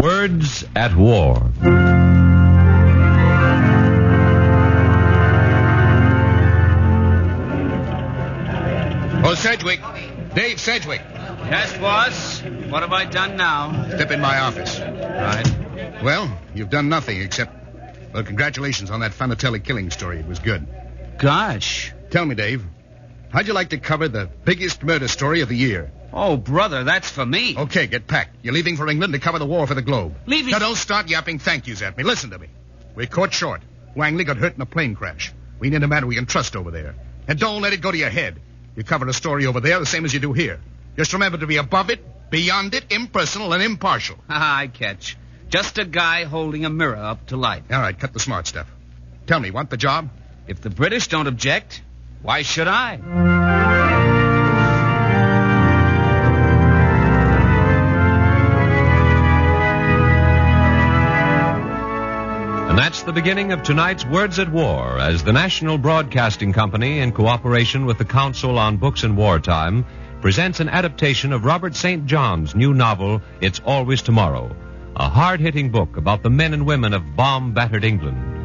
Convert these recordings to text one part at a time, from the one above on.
Words at War. Oh, Sedgwick. Dave Sedgwick. Yes, boss. What have I done now? Step in my office. Right. Well, you've done nothing except... Well, congratulations on that Fanatelli killing story. It was good. Gosh. Tell me, Dave, how'd you like to cover the biggest murder story of the year? Oh, brother, that's for me. Okay, get packed. You're leaving for England to cover the war for the Globe. Leaving? Now, don't start yapping thank yous at me. Listen to me. We're caught short. Langley got hurt in a plane crash. We need a man we can trust over there. And don't let it go to your head. You cover a story over there the same as you do here. Just remember to be above it, beyond it, impersonal, and impartial. I catch. Just a guy holding a mirror up to light. All right, cut the smart stuff. Tell me, want the job? If the British don't object, why should I? And that's the beginning of tonight's Words at War, as the National Broadcasting Company, in cooperation with the Council on Books in Wartime, presents an adaptation of Robert St. John's new novel, It's Always Tomorrow, a hard-hitting book about the men and women of bomb-battered England.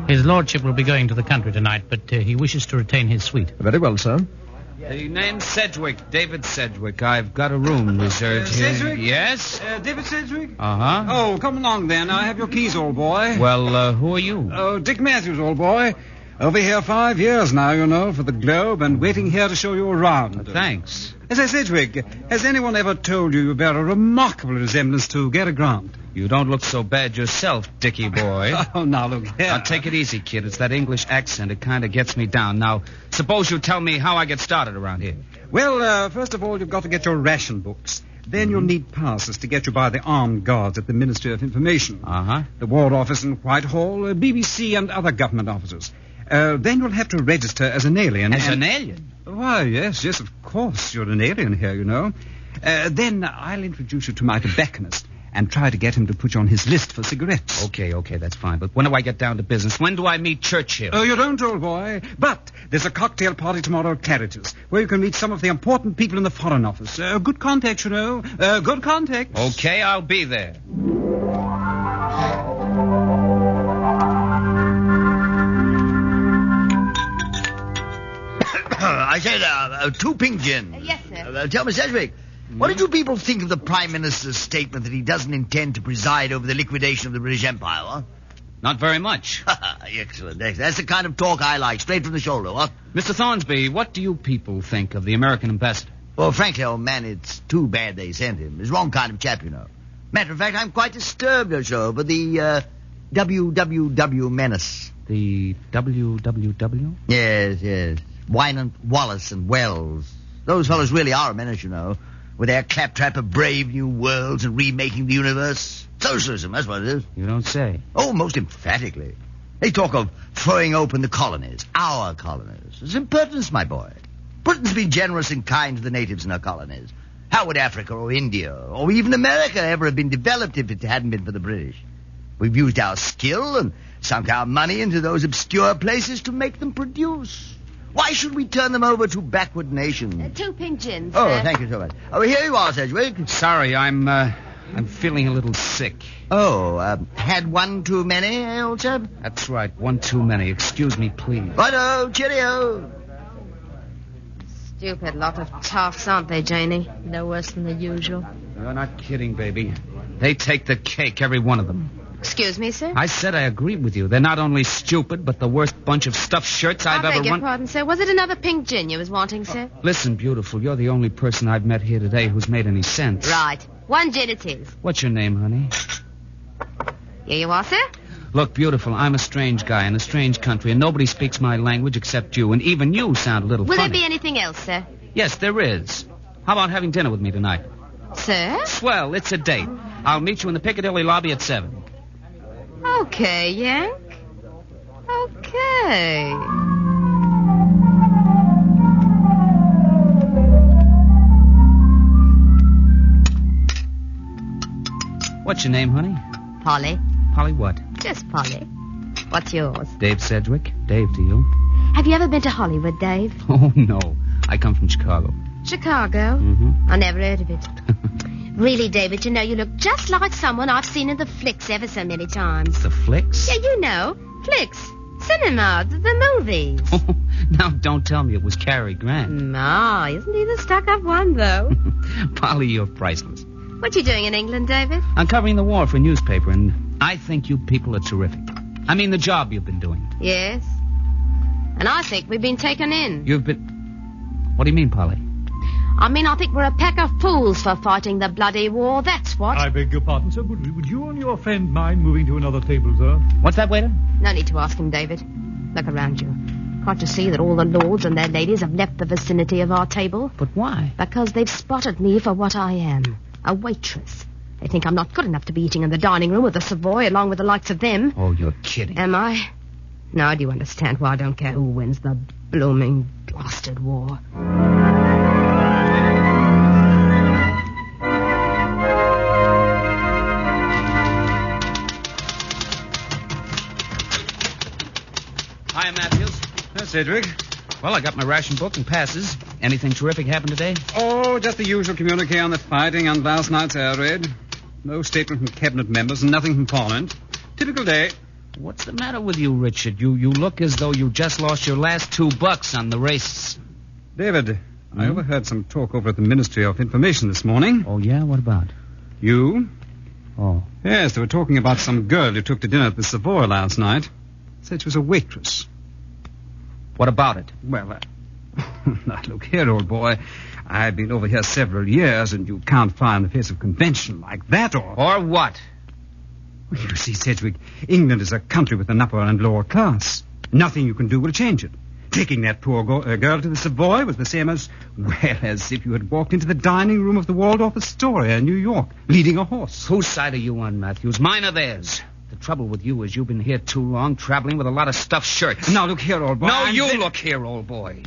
His lordship will be going to the country tonight, but he wishes to retain his suite. Very well, sir. The name's Sedgwick, David Sedgwick. I've got a room reserved here. Sedgwick? Yes? David Sedgwick? Uh-huh. Oh, come along then. I have your keys, old boy. Well, who are you? Oh, Dick Matthews, old boy. Over here 5 years now, you know, for the Globe, and waiting here to show you around. Thanks. Say, Sedgwick, has anyone ever told you bear a remarkable resemblance to Gary Grant? You don't look so bad yourself, Dickie boy. Oh, now look here. Now, take it easy, kid. It's that English accent. It kind of gets me down. Now, suppose you tell me how I get started around here. Well, first of all, you've got to get your ration books. Then you'll need passes to get you by the armed guards at the Ministry of Information. Uh-huh. The War Office in Whitehall, BBC, and other government offices. Then you'll have to register as an alien. As an alien? Why, yes, of course. You're an alien here, you know. Then I'll introduce you to my tobacconist and try to get him to put you on his list for cigarettes. Okay, that's fine. But when do I get down to business? When do I meet Churchill? Oh, you don't, old boy. But there's a cocktail party tomorrow at Claridge's, where you can meet some of the important people in the Foreign Office. Good contacts, you know. Good contacts. Okay, I'll be there. I said, 2 pink gin. Yes, sir. Tell me, Sedgwick, what did you people think of the Prime Minister's statement that he doesn't intend to preside over the liquidation of the British Empire, huh? Not very much. Excellent. That's the kind of talk I like, straight from the shoulder, what? Mr. Thornsby, what do you people think of the American ambassador? Well, frankly, old man, it's too bad they sent him. He's the wrong kind of chap, you know. Matter of fact, I'm quite disturbed also over the, WWW menace. The WWW? Yes. Wynant, Wallace, and Wells. Those fellows really are a menace, you know, with their claptrap of brave new worlds and remaking the universe. Socialism, that's what it is. You don't say. Oh, most emphatically. They talk of throwing open the colonies, our colonies. It's impertinence, my boy. Britain's been generous and kind to the natives in her colonies. How would Africa or India or even America ever have been developed if it hadn't been for the British? We've used our skill and sunk our money into those obscure places to make them produce. Why should we turn them over to backward nations? 2 pink gins. Oh, thank you so much. Oh, here you are, Sedgwick. Sorry, I'm feeling a little sick. Oh, had one too many, old chap? That's right, one too many. Excuse me, please. Righto, cheerio. Stupid lot of toffs, aren't they, Janie? No worse than the usual. You're not kidding, baby. They take the cake, every one of them. Excuse me, sir? I said I agree with you. They're not only stupid, but the worst bunch of stuffed shirts I've ever I beg your run... pardon, sir. Was it another pink gin you was wanting, sir? Listen, beautiful, you're the only person I've met here today who's made any sense. Right. 1 gin it is. What's your name, honey? Here you are, sir. Look, beautiful, I'm a strange guy in a strange country, and nobody speaks my language except you, and even you sound a little Will funny. there be anything else, sir? Yes, there is. How about having dinner with me tonight? Sir? Swell, it's a date. I'll meet you in the Piccadilly lobby at 7. Okay, Yank. Okay. What's your name, honey? Polly. Polly what? Just Polly. What's yours? Dave Sedgwick. Dave to you. Have you ever been to Hollywood, Dave? Oh, no. I come from Chicago. Chicago? Mm-hmm. I never heard of it. Really, David, you know, you look just like someone I've seen in the flicks ever so many times. The flicks? Yeah, you know. Flicks. Cinema. The movies. Now, don't tell me it was Cary Grant. No, isn't he the stuck-up one, though? Polly, you're priceless. What you doing in England, David? I'm covering the war for a newspaper, and I think you people are terrific. I mean, the job you've been doing. Yes. And I think we've been taken in. You've been... What do you mean, Polly? I mean, I think we're a pack of fools for fighting the bloody war, that's what. I beg your pardon, sir. Would you and your friend mind moving to another table, sir? What's that, waiter? No need to ask him, David. Look around you. Can't you see that all the lords and their ladies have left the vicinity of our table? But why? Because they've spotted me for what I am. A waitress. They think I'm not good enough to be eating in the dining room with the Savoy along with the likes of them. Oh, you're kidding. Am I? Now do you understand why I don't care who wins the blooming blasted war? Hi, Matthews. Cedric. Well, I got my ration book and passes. Anything terrific happened today? Oh, just the usual communique on the fighting and last night's air raid. No statement from cabinet members and nothing from Parliament. Typical day. What's the matter with you, Richard? You look as though you just lost your last $2 on the races. David, I overheard some talk over at the Ministry of Information this morning. Oh, yeah? What about? You? Oh. Yes, they were talking about some girl you took to dinner at the Savoy last night. Said she was a waitress. What about it? Well, now, look here, old boy. I've been over here several years, and you can't fly in the face of convention like that, Or what? Well, you see, Sedgwick, England is a country with an upper and lower class. Nothing you can do will change it. Taking that poor girl to the Savoy was the same as if you had walked into the dining room of the Waldorf Astoria in New York, leading a horse. Whose side are you on, Matthews? Mine or theirs? The trouble with you is you've been here too long, traveling with a lot of stuffed shirts. Now, look here, old boy. No, look here, old boy.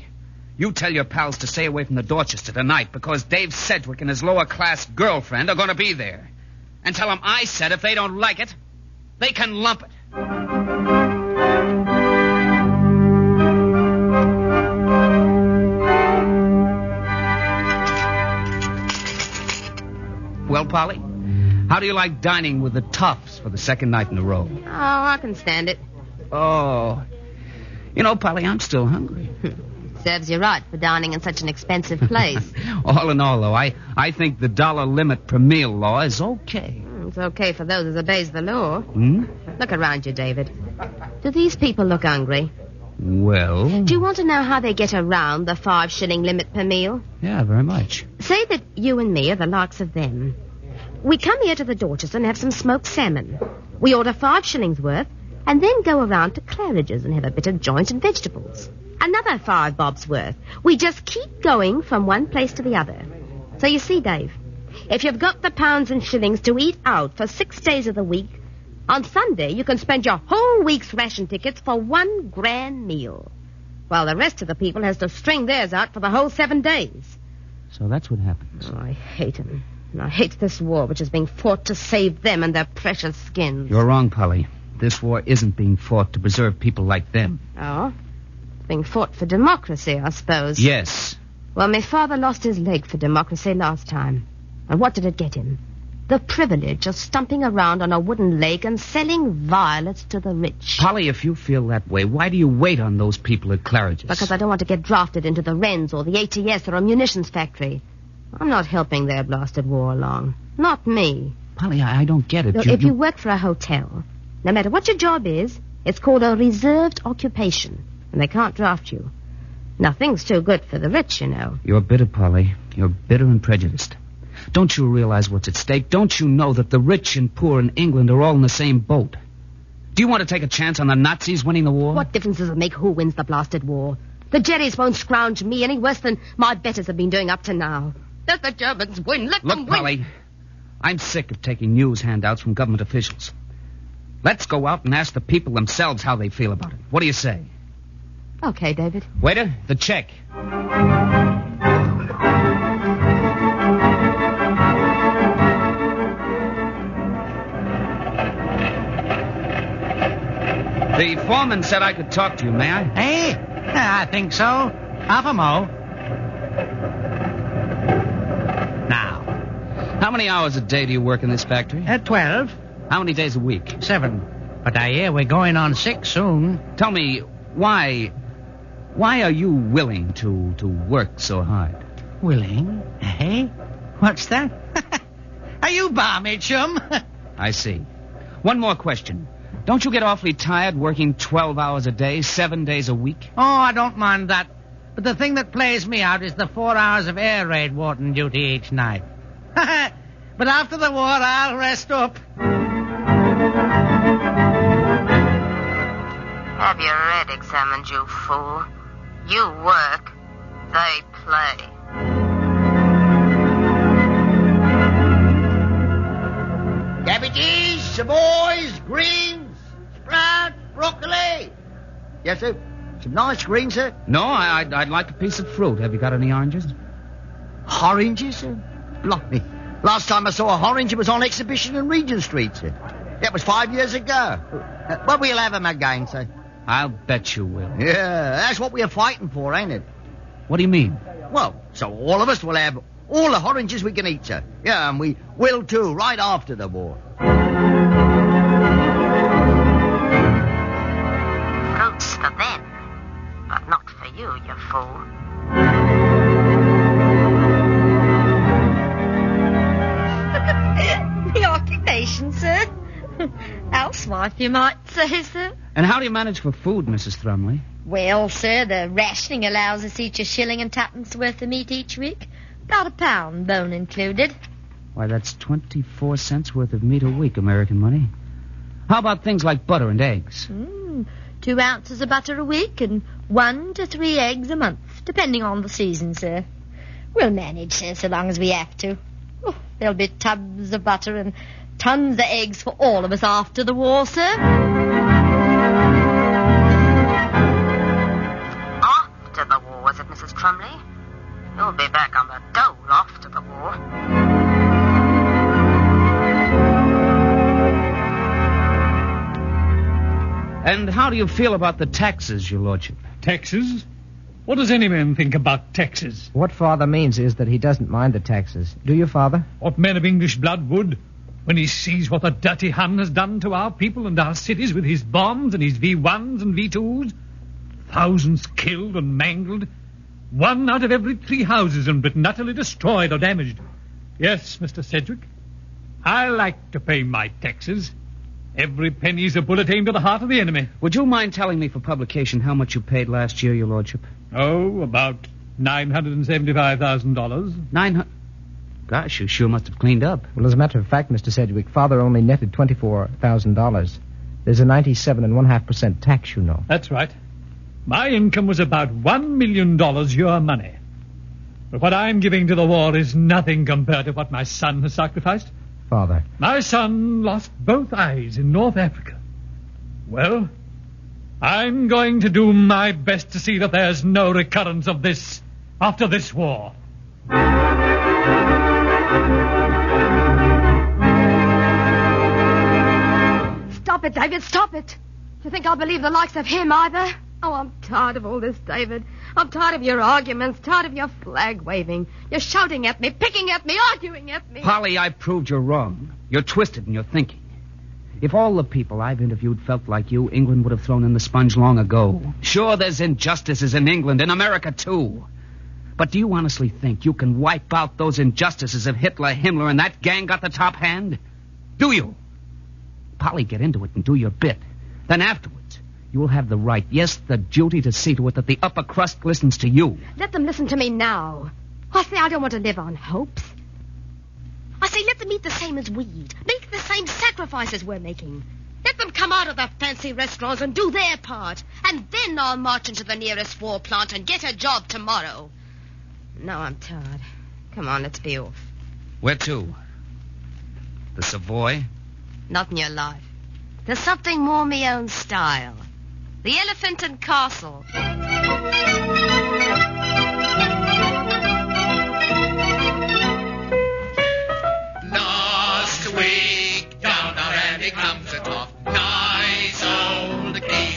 You tell your pals to stay away from the Dorchester tonight because Dave Sedgwick and his lower-class girlfriend are going to be there. And tell them I said if they don't like it, they can lump it. Well, Polly, how do you like dining with the toughs for the second night in a row? Oh, I can stand it. Oh. You know, Polly, I'm still hungry. Serves you right for dining in such an expensive place. All in all, though, I think the dollar limit per meal law is okay. It's okay for those who obeys the law. Hmm? Look around you, David. Do these people look hungry? Well... Do you want to know how they get around the 5-shilling limit per meal? Yeah, very much. Say that you and me are the likes of them. We come here to the Dorchester and have some smoked salmon. We order 5 shillings worth and then go around to Claridge's and have a bit of joint and vegetables. Another 5 bobs worth. We just keep going from one place to the other. So you see, Dave, if you've got the pounds and shillings to eat out for 6 days of the week, on Sunday you can spend your whole week's ration tickets for 1 grand meal, while the rest of the people has to string theirs out for the whole 7 days. So that's what happens. Oh, I hate them. And I hate this war which is being fought to save them and their precious skins. You're wrong, Polly. This war isn't being fought to preserve people like them. Oh? It's being fought for democracy, I suppose. Yes. Well, my father lost his leg for democracy last time. And what did it get him? The privilege of stumping around on a wooden leg and selling violets to the rich. Polly, if you feel that way, why do you wait on those people at Claridge's? Because I don't want to get drafted into the Wrens or the ATS or a munitions factory. I'm not helping their blasted war along. Not me. Polly, I don't get it. Look, if you work for a hotel, no matter what your job is, it's called a reserved occupation, and they can't draft you. Nothing's too good for the rich, you know. You're bitter, Polly. You're bitter and prejudiced. Don't you realize what's at stake? Don't you know that the rich and poor in England are all in the same boat? Do you want to take a chance on the Nazis winning the war? What difference does it make who wins the blasted war? The Jerrys won't scrounge me any worse than my betters have been doing up to now. Let the Germans win. Let them win. Look, Polly, I'm sick of taking news handouts from government officials. Let's go out and ask the people themselves how they feel about it. What do you say? Okay, David. Waiter, the check. The foreman said I could talk to you, may I? Hey? I think so. Half a mo. Now, How many hours a day do you work in this factory? 12, How many days a week? 7. But I hear we're going on 6 soon. Tell me, why are you willing to work so hard? Willing? Hey? What's that? Are you balmy, chum? I see. One more question. Don't you get awfully tired working 12 hours a day, 7 days a week? Oh, I don't mind that. But the thing that plays me out is the 4 hours of air raid warden duty each night. But after the war, I'll rest up. Have your head examined, you fool. You work, they play. Cabbages, savoys, greens, sprouts, broccoli. Yes, sir. Some nice greens, sir. No, I'd like a piece of fruit. Have you got any oranges? Oranges, sir? Blimey. Last time I saw a orange, it was on exhibition in Regent Street, sir. That was 5 years ago. But we'll have them again, sir. I'll bet you will. Yeah, that's what we're fighting for, ain't it? What do you mean? Well, so all of us will have all the oranges we can eat, sir. Yeah, and we will too, right after the war. Fruits for them, but not for you, you fool. The occupation, sir. Housewife, you might say, sir. And how do you manage for food, Mrs. Thrumley? Well, sir, the rationing allows us each 1 shilling and 2pence worth of meat each week. About £1, bone included. Why, that's 24 cents worth of meat a week, American money. How about things like butter and eggs? 2 ounces of butter a week and 1 to 3 eggs a month, depending on the season, sir. We'll manage, sir, so long as we have to. Oh, there'll be tubs of butter and tons of eggs for all of us after the war, sir. After the war, was it, Mrs. Trumley? You'll be back on the dole after the war. And how do you feel about the taxes, your lordship? Taxes? What does any man think about taxes? What Father means is that he doesn't mind the taxes. Do you, Father? What man of English blood would, when he sees what the dirty Hun has done to our people and our cities with his bombs and his V1s and V2s? Thousands killed and mangled. 1 out of every 3 houses in Britain utterly destroyed or damaged. Yes, Mr. Sedgwick, I like to pay my taxes. Every penny's a bullet aimed at the heart of the enemy. Would you mind telling me for publication how much you paid last year, your lordship? Oh, about $975,000. Gosh, you sure must have cleaned up. Well, as a matter of fact, Mr. Sedgwick, Father only netted $24,000. There's a 97.5% tax, you know. That's right. My income was about $1 million your money. But what I'm giving to the war is nothing compared to what my son has sacrificed. Father. My son lost both eyes in North Africa. Well, I'm going to do my best to see that there's no recurrence of this after this war. Stop it, David, stop it. Do you think I'll believe the likes of him either? Oh, I'm tired of all this, David. I'm tired of your arguments, tired of your flag waving. You're shouting at me, picking at me, arguing at me. Polly, I proved you're wrong. You're twisted in your thinking. If all the people I've interviewed felt like you, England would have thrown in the sponge long ago. Sure, there's injustices in England, in America, too. But do you honestly think you can wipe out those injustices if Hitler, Himmler, and that gang got the top hand? Do you? Polly, get into it and do your bit. Then afterwards, you will have the right, yes, the duty to see to it that the upper crust listens to you. Let them listen to me now. I say I don't want to live on hopes. I say let them eat the same as we eat. Make the same sacrifices we're making. Let them come out of the fancy restaurants and do their part. And then I'll march into the nearest war plant and get a job tomorrow. No, I'm tired. Come on, let's be off. Where to? The Savoy? Not in your life. There's something more me own style. The Elephant and Castle. Last week, down our Andy comes it off. Nice old geese.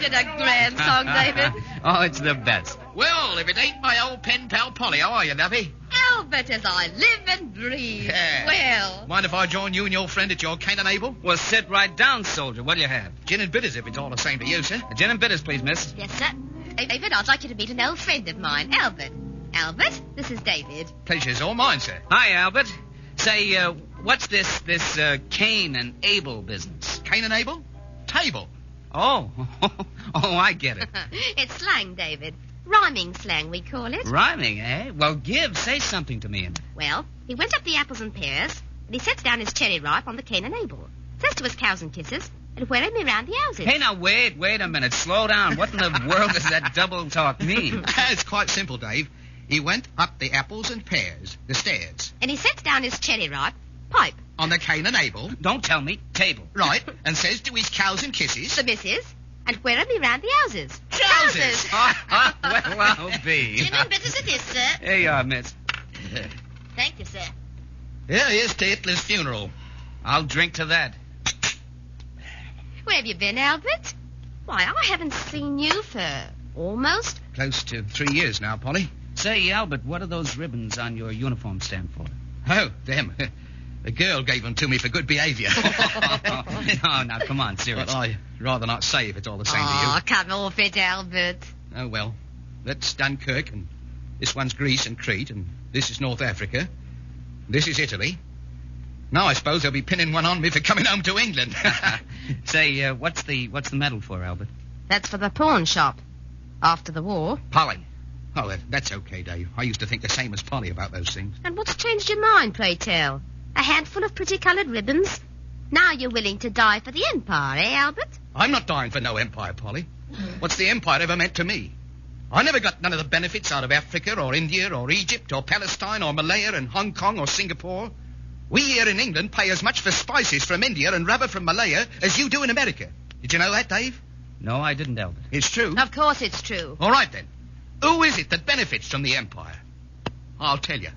it a grand song, David? Oh, it's the best. Well, if it ain't my old pen pal Polly, how are you, lovey? Albert, as I live and breathe. Yeah. Well, Mind if I join you and your friend at your Cain and Abel? Well, sit right down, soldier. What'll you have? Gin and bitters, if it's all the same to you, sir. Gin and bitters, please, miss. yes, sir. David, I'd like you to meet an old friend of mine, Albert. Albert, this is David. Pleasure's all mine, sir. Hi, Albert. Say, what's this Cain and Abel business? Cain and Abel? Table. Oh, I get it. It's slang, David. Rhyming slang, we call it. Rhyming, eh? Well, say something to me in it. Well, he went up the apples and pears, and he sets down his cherry ripe on the Cain and Abel. Says to his cows and kisses, and where me round the houses. Hey, now, wait a minute. Slow down. What in the world does that double talk mean? It's quite simple, Dave. He went up the apples and pears, the stairs, And he sets down his cherry ripe, pipe, on the Cain and Abel, Don't tell me. Table. right, and says to his cows and kisses, the missus, and where me round the houses. Trousers. Well, I'll be. Gin and bitters it is, sir. Here you are, miss. Thank you, sir. Here is to Hitler's funeral. I'll drink to that. Where have you been, Albert? Why, I haven't seen you for almost. Close to 3 years now, Polly. Say, Albert, what do those ribbons on your uniform stand for? Oh, them. The girl gave them to me for good behaviour. No, now, come on, seriously. Well, I'd rather not say if it's all the same to Oh, you. come off it, Albert. Oh, well. That's Dunkirk, and this one's Greece and Crete, and this is North Africa. This is Italy. Now I suppose they'll be pinning one on me for coming home to England. Say, what's the medal for, Albert? That's for the pawn shop. After the war. Polly. Oh, that's okay, Dave. I used to think the same as Polly about those things. And what's changed your mind, pray tell? A handful of pretty coloured ribbons? Now you're willing to die for the Empire, eh, Albert? I'm not dying for no empire, Polly. What's the empire ever meant to me? I never got none of the benefits out of Africa or India or Egypt or Palestine or Malaya and Hong Kong or Singapore. We here in England pay as much for spices from India and rubber from Malaya as you do in America. Did you know that, Dave? No, I didn't, Albert. It's true. Of course it's true. All right, then. Who is it that benefits from the empire? I'll tell you.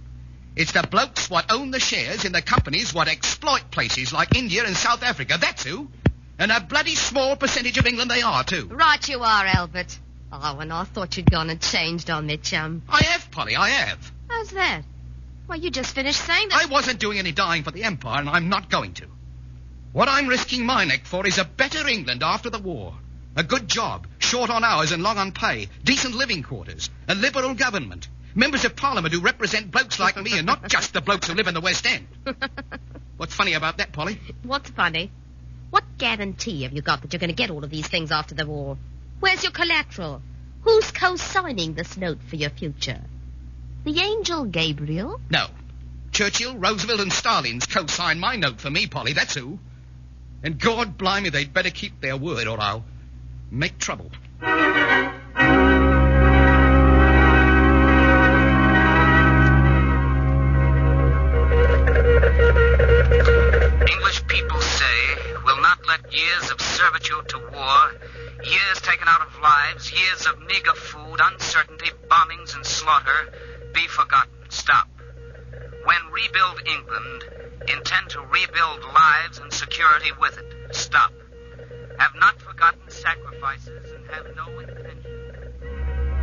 It's the blokes what own the shares in the companies what exploit places like India and South Africa. That's who. And a bloody small percentage of England they are, too. Right you are, Albert. Oh, and I thought you'd gone and changed on me, chum. I have, Polly, I have. How's that? Well, you just finished saying that... I wasn't doing any dying for the empire, and I'm not going to. What I'm risking my neck for is a better England after the war. A good job, short on hours and long on pay, decent living quarters, a liberal government, members of Parliament who represent blokes like me and not just the blokes who live in the West End. What's funny about that, Polly? What's funny? What guarantee have you got that you're going to get all of these things after the war? Where's your collateral? Who's co-signing this note for your future? The angel Gabriel? No. Churchill, Roosevelt, and Stalin's co-signed my note for me, Polly, that's who. And God blimey, they'd better keep their word or I'll make trouble. English people say, will not let years of servitude to war, years taken out of lives, years of meager food, uncertainty, bombings, and slaughter be forgotten. Stop. When rebuild England, intend to rebuild lives and security with it. Stop. Have not forgotten sacrifices and have no intention.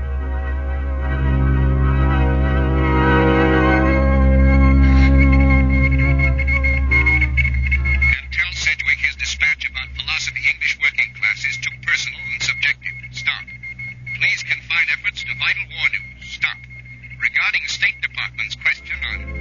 And tell Sedgwick his dispatch about philosophy English working class is too personal and subjective. Stop. Please confine efforts to vital war news. Stop. Regarding State Department's question on...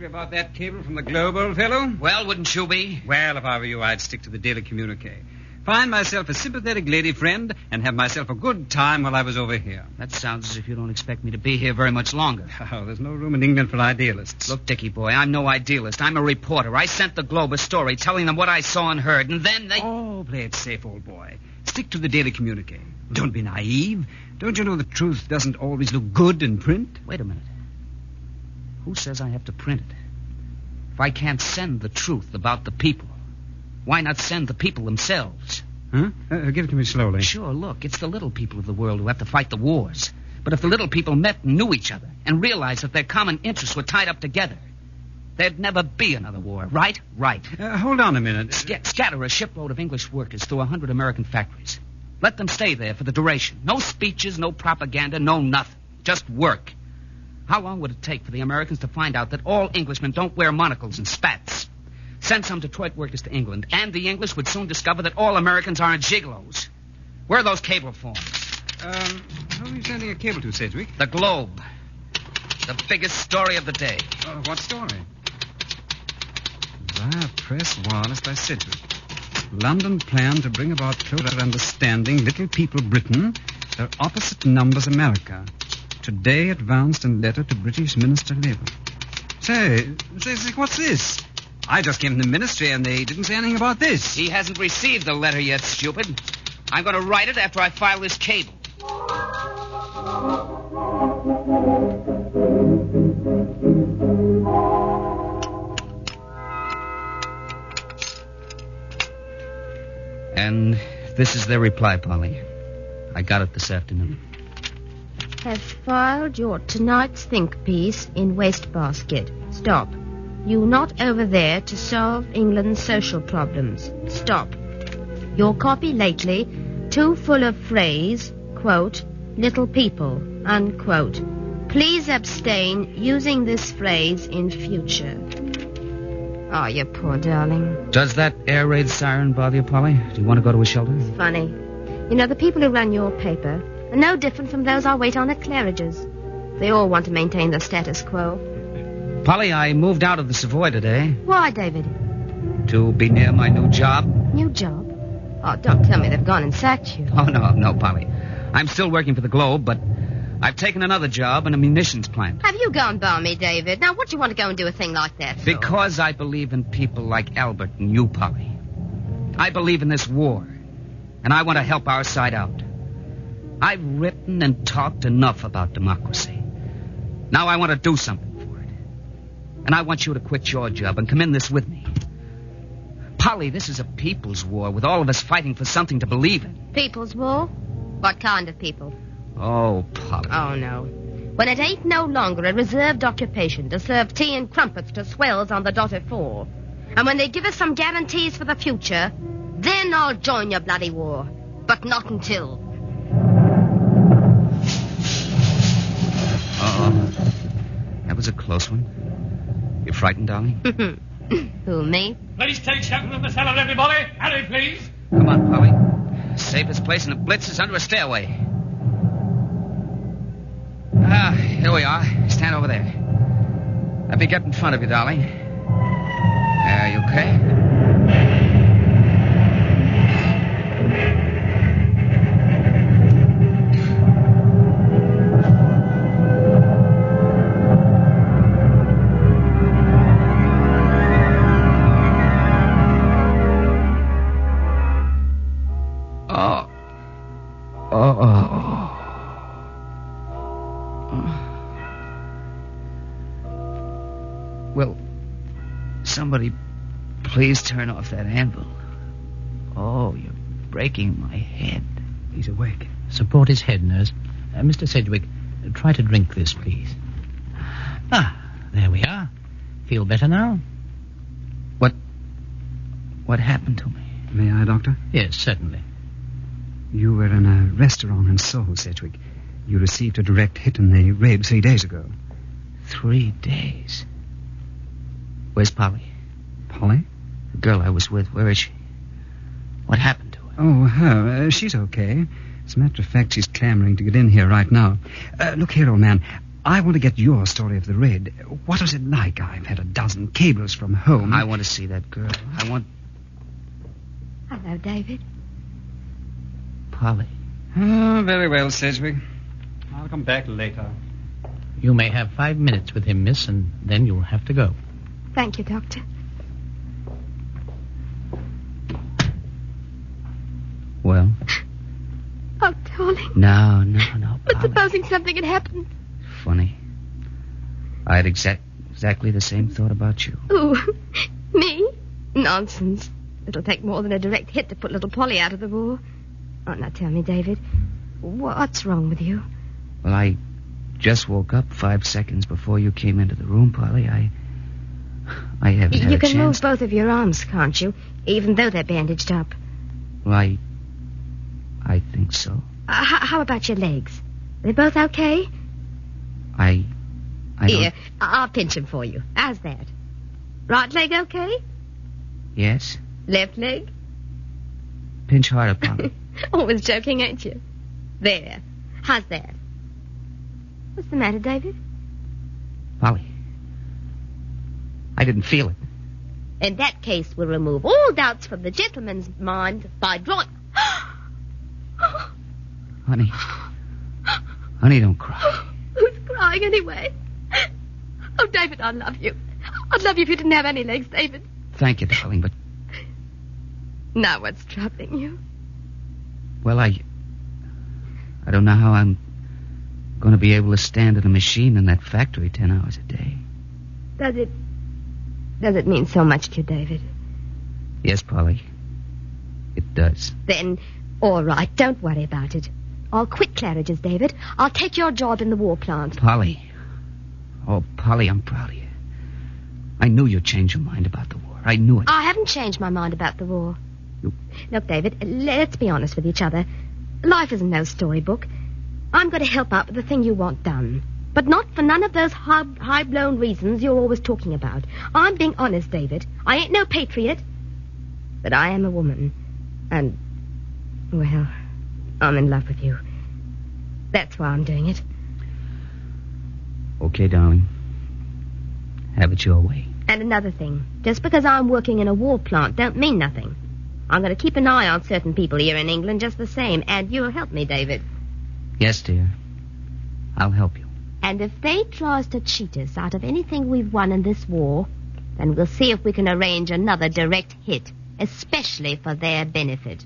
About that cable from the Globe, old fellow? Well, wouldn't you be? Well, if I were you, I'd stick to the Daily Communique. Find myself a sympathetic lady friend and have myself a good time while I was over here. That sounds as if you don't expect me to be here very much longer. Oh, there's no room in England for idealists. Look, Dickie boy, I'm no idealist. I'm a reporter. I sent the Globe a story telling them what I saw and heard, and then they... Oh, play it safe, old boy. Stick to the Daily Communique. Don't be naive. Don't you know the truth doesn't always look good in print? Wait a minute. Who says I have to print it? If I can't send the truth about the people, why not send the people themselves? Huh? Give it to me slowly. Sure, look, it's the little people of the world who have to fight the wars. But if the little people met and knew each other and realized that their common interests were tied up together, there'd never be another war, right? Right. Hold on a minute. Scatter a shipload of English workers through 100 American factories. Let them stay there for the duration. No speeches, no propaganda, no nothing. Just work. How long would it take for the Americans to find out that all Englishmen don't wear monocles and spats? Send some Detroit workers to England, and the English would soon discover that all Americans aren't gigolos. Where are those cable forms? Who are you sending a cable to, Sedgwick? The Globe. The biggest story of the day. What story? Via press wireless by Sedgwick. London planned to bring about closer understanding Little People Britain, their opposite numbers America. Today advanced in letter to British Minister Labour. Say, what's this? I just came from the ministry and they didn't say anything about this. He hasn't received the letter yet, stupid. I'm going to write it after I file this cable. And this is their reply, Polly. I got it this afternoon. Have filed your tonight's think piece in wastebasket. Stop. You not over there to solve England's social problems. Stop. Your copy lately, too full of phrase, quote, little people, unquote. Please abstain using this phrase in future. Oh, you poor darling. Does that air raid siren bother you, Polly? Do you want to go to a shelter? It's funny. You know, the people who run your paper are no different from those I wait on at Claridge's. They all want to maintain the status quo. Polly, I moved out of the Savoy today. Why, David? To be near my new job. New job? Oh, don't tell me they've gone and sacked you. Oh, no, Polly. I'm still working for the Globe, but I've taken another job in a munitions plant. Have you gone balmy, David? Now, what do you want to go and do a thing like that for? Because I believe in people like Albert and you, Polly. I believe in this war, and I want to help our side out. I've written and talked enough about democracy. Now I want to do something for it. And I want you to quit your job and come in this with me. Polly, this is a people's war with all of us fighting for something to believe in. People's war? What kind of people? Oh, Polly. Oh, no. When it ain't no longer a reserved occupation to serve tea and crumpets to swells on the dot at 4. And when they give us some guarantees for the future, then I'll join your bloody war. But not until. Uh-oh. That was a close one. You frightened, darling? Who, me? Please take shelter in the cellar, everybody. Hurry, please. Come on, Polly. Safest place in the Blitz is under a stairway. Here we are. Stand over there. Let me get in front of you, darling. Are you okay? Will somebody please turn off that anvil? Oh, you're breaking my head. He's awake. Support his head, nurse. Mr. Sedgwick, try to drink this, please. There we are. Feel better now? What happened to me? May I, Doctor? Yes, certainly. You were in a restaurant in Soho, Sedgwick. You received a direct hit in the raid 3 days ago. 3 days? Where's Polly? Polly? The girl I was with, where is she? What happened to her? Oh, her. She's okay. As a matter of fact, she's clamoring to get in here right now. Look here, old man. I want to get your story of the raid. What was it like? I've had a dozen cables from home. I want to see that girl. Hello, David. Polly. Oh, very well, Sedgwick. I'll come back later. You may have 5 minutes with him, miss, and then you'll have to go. Thank you, Doctor. Well? Oh, darling. No, But Polly. supposing something had happened? Funny. I had exactly the same thought about you. Ooh, me? Nonsense. It'll take more than a direct hit to put little Polly out of the war. Oh, now tell me, David, what's wrong with you? Well, I just woke up 5 seconds before you came into the room, Polly. I haven't had a chance. You can move both of your arms, can't you? Even though they're bandaged up. Well, I think so. How about your legs? They both okay? I Here, don't... I'll pinch them for you. How's that? Right leg okay? Yes? Left leg? Pinch harder, Polly. Always joking, ain't you? There. How's that? What's the matter, David? Polly, I didn't feel it. In that case, we'll remove all doubts from the gentleman's mind by drawing... Honey, don't cry. Who's crying anyway? Oh, David, I love you. I'd love you if you didn't have any legs, David. Thank you, darling, but... Now what's troubling you? Well, I don't know how I'm going to be able to stand at a machine in that factory 10 hours a day. Does it mean so much to you, David? Yes, Polly. It does. Then, all right, don't worry about it. I'll quit Claridge's, David. I'll take your job in the war plant. Polly. Oh, Polly, I'm proud of you. I knew you'd change your mind about the war. I knew it. I haven't changed my mind about the war. Look, David, let's be honest with each other. Life isn't no storybook. I'm going to help out with the thing you want done. But not for none of those high-blown reasons you're always talking about. I'm being honest, David. I ain't no patriot. But I am a woman. And, well, I'm in love with you. That's why I'm doing it. Okay, darling. Have it your way. And another thing. Just because I'm working in a war plant don't mean nothing. I'm going to keep an eye on certain people here in England just the same. And you'll help me, David. Yes, dear. I'll help you. And if they tries to cheat us out of anything we've won in this war, then we'll see if we can arrange another direct hit, especially for their benefit.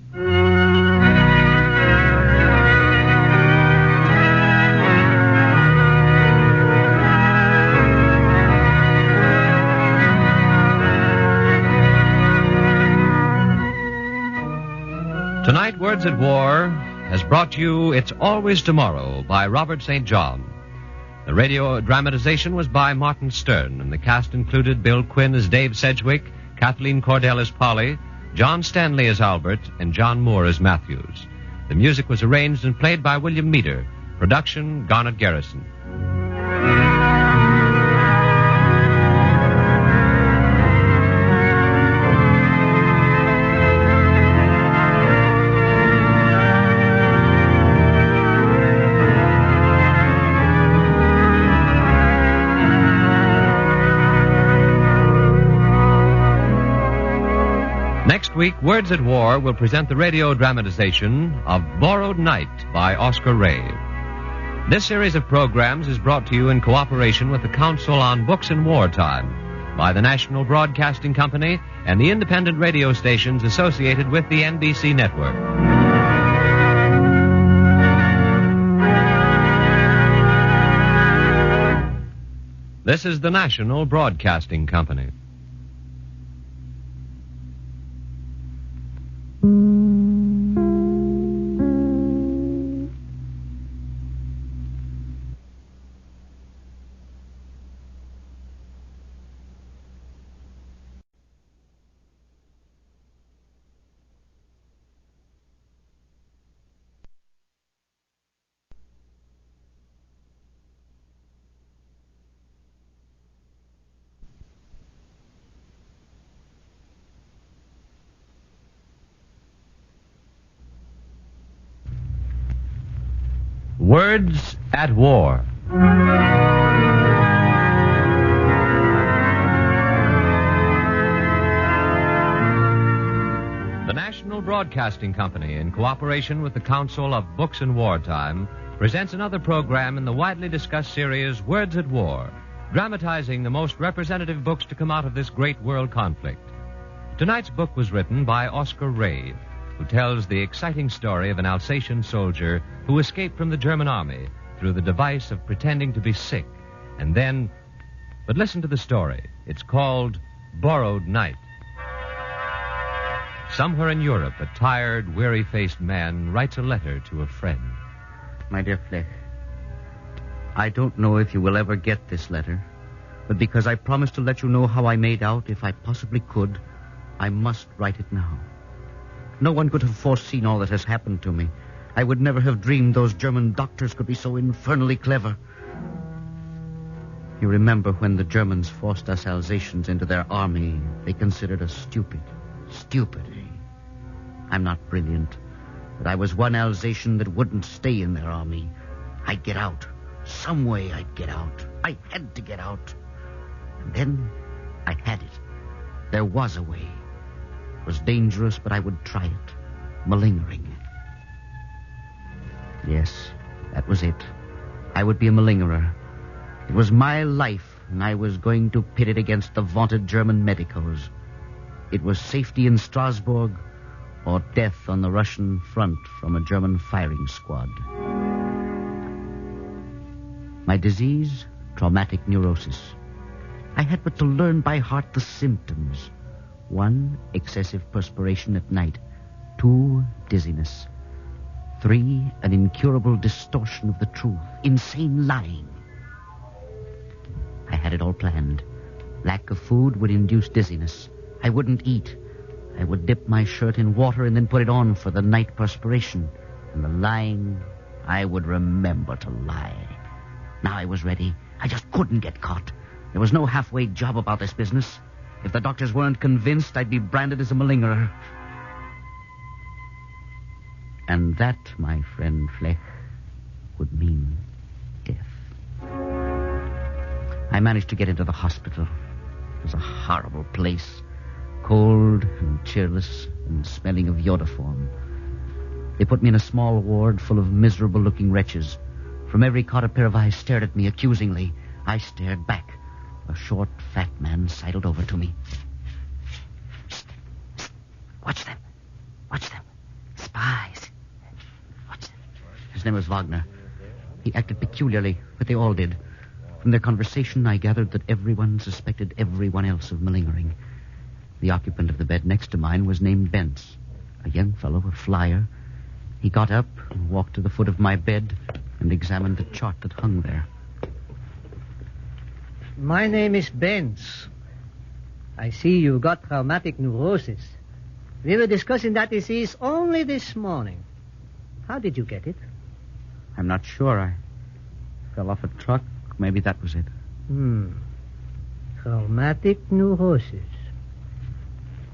Tonight, Words at War has brought you It's Always Tomorrow by Robert St. John. The radio dramatization was by Martin Stern, and the cast included Bill Quinn as Dave Sedgwick, Kathleen Cordell as Polly, John Stanley as Albert, and John Moore as Matthews. The music was arranged and played by William Meader. Production, Garnet Garrison. Next week, Words at War will present the radio dramatization of Borrowed Night by Oscar Ray. This series of programs is brought to you in cooperation with the Council on Books in Wartime by the National Broadcasting Company and the independent radio stations associated with the NBC network. This is the National Broadcasting Company. Words at War. The National Broadcasting Company, in cooperation with the Council of Books in Wartime, presents another program in the widely discussed series Words at War, dramatizing the most representative books to come out of this great world conflict. Tonight's book was written by Oscar Ray, who tells the exciting story of an Alsatian soldier who escaped from the German army through the device of pretending to be sick. And then... But listen to the story. It's called Borrowed Night. Somewhere in Europe, a tired, weary-faced man writes a letter to a friend. My dear Flech, I don't know if you will ever get this letter, but because I promised to let you know how I made out if I possibly could, I must write it now. No one could have foreseen all that has happened to me. I would never have dreamed those German doctors could be so infernally clever. You remember when the Germans forced us Alsatians into their army, they considered us stupid. Stupid, eh? I'm not brilliant, but I was one Alsatian that wouldn't stay in their army. I'd get out. Some way I'd get out. I had to get out. And then I had it. There was a way. It was dangerous, but I would try it. Malingering. Yes, that was it. I would be a malingerer. It was my life, and I was going to pit it against the vaunted German medicos. It was safety in Strasbourg or death on the Russian front from a German firing squad. My disease, traumatic neurosis. I had but to learn by heart the symptoms. 1, excessive perspiration at night. 2, dizziness. 3, an incurable distortion of the truth. Insane lying. I had it all planned. Lack of food would induce dizziness. I wouldn't eat. I would dip my shirt in water and then put it on for the night perspiration. And the lying, I would remember to lie. Now I was ready. I just couldn't get caught. There was no halfway job about this business. If the doctors weren't convinced, I'd be branded as a malingerer. And that, my friend Flech, would mean death. I managed to get into the hospital. It was a horrible place. Cold and cheerless and smelling of iodoform. They put me in a small ward full of miserable-looking wretches. From every cot a pair of eyes stared at me accusingly. I stared back. A short, fat man sidled over to me. Psst, psst. Watch them. Watch them. Spies. Watch them. His name was Wagner. He acted peculiarly, but they all did. From their conversation, I gathered that everyone suspected everyone else of malingering. The occupant of the bed next to mine was named Bentz, a young fellow, a flyer. He got up and walked to the foot of my bed and examined the chart that hung there. My name is Benz. I see you got traumatic neurosis. We were discussing that disease only this morning. How did you get it? I'm not sure. I fell off a truck. Maybe that was it. Traumatic neurosis.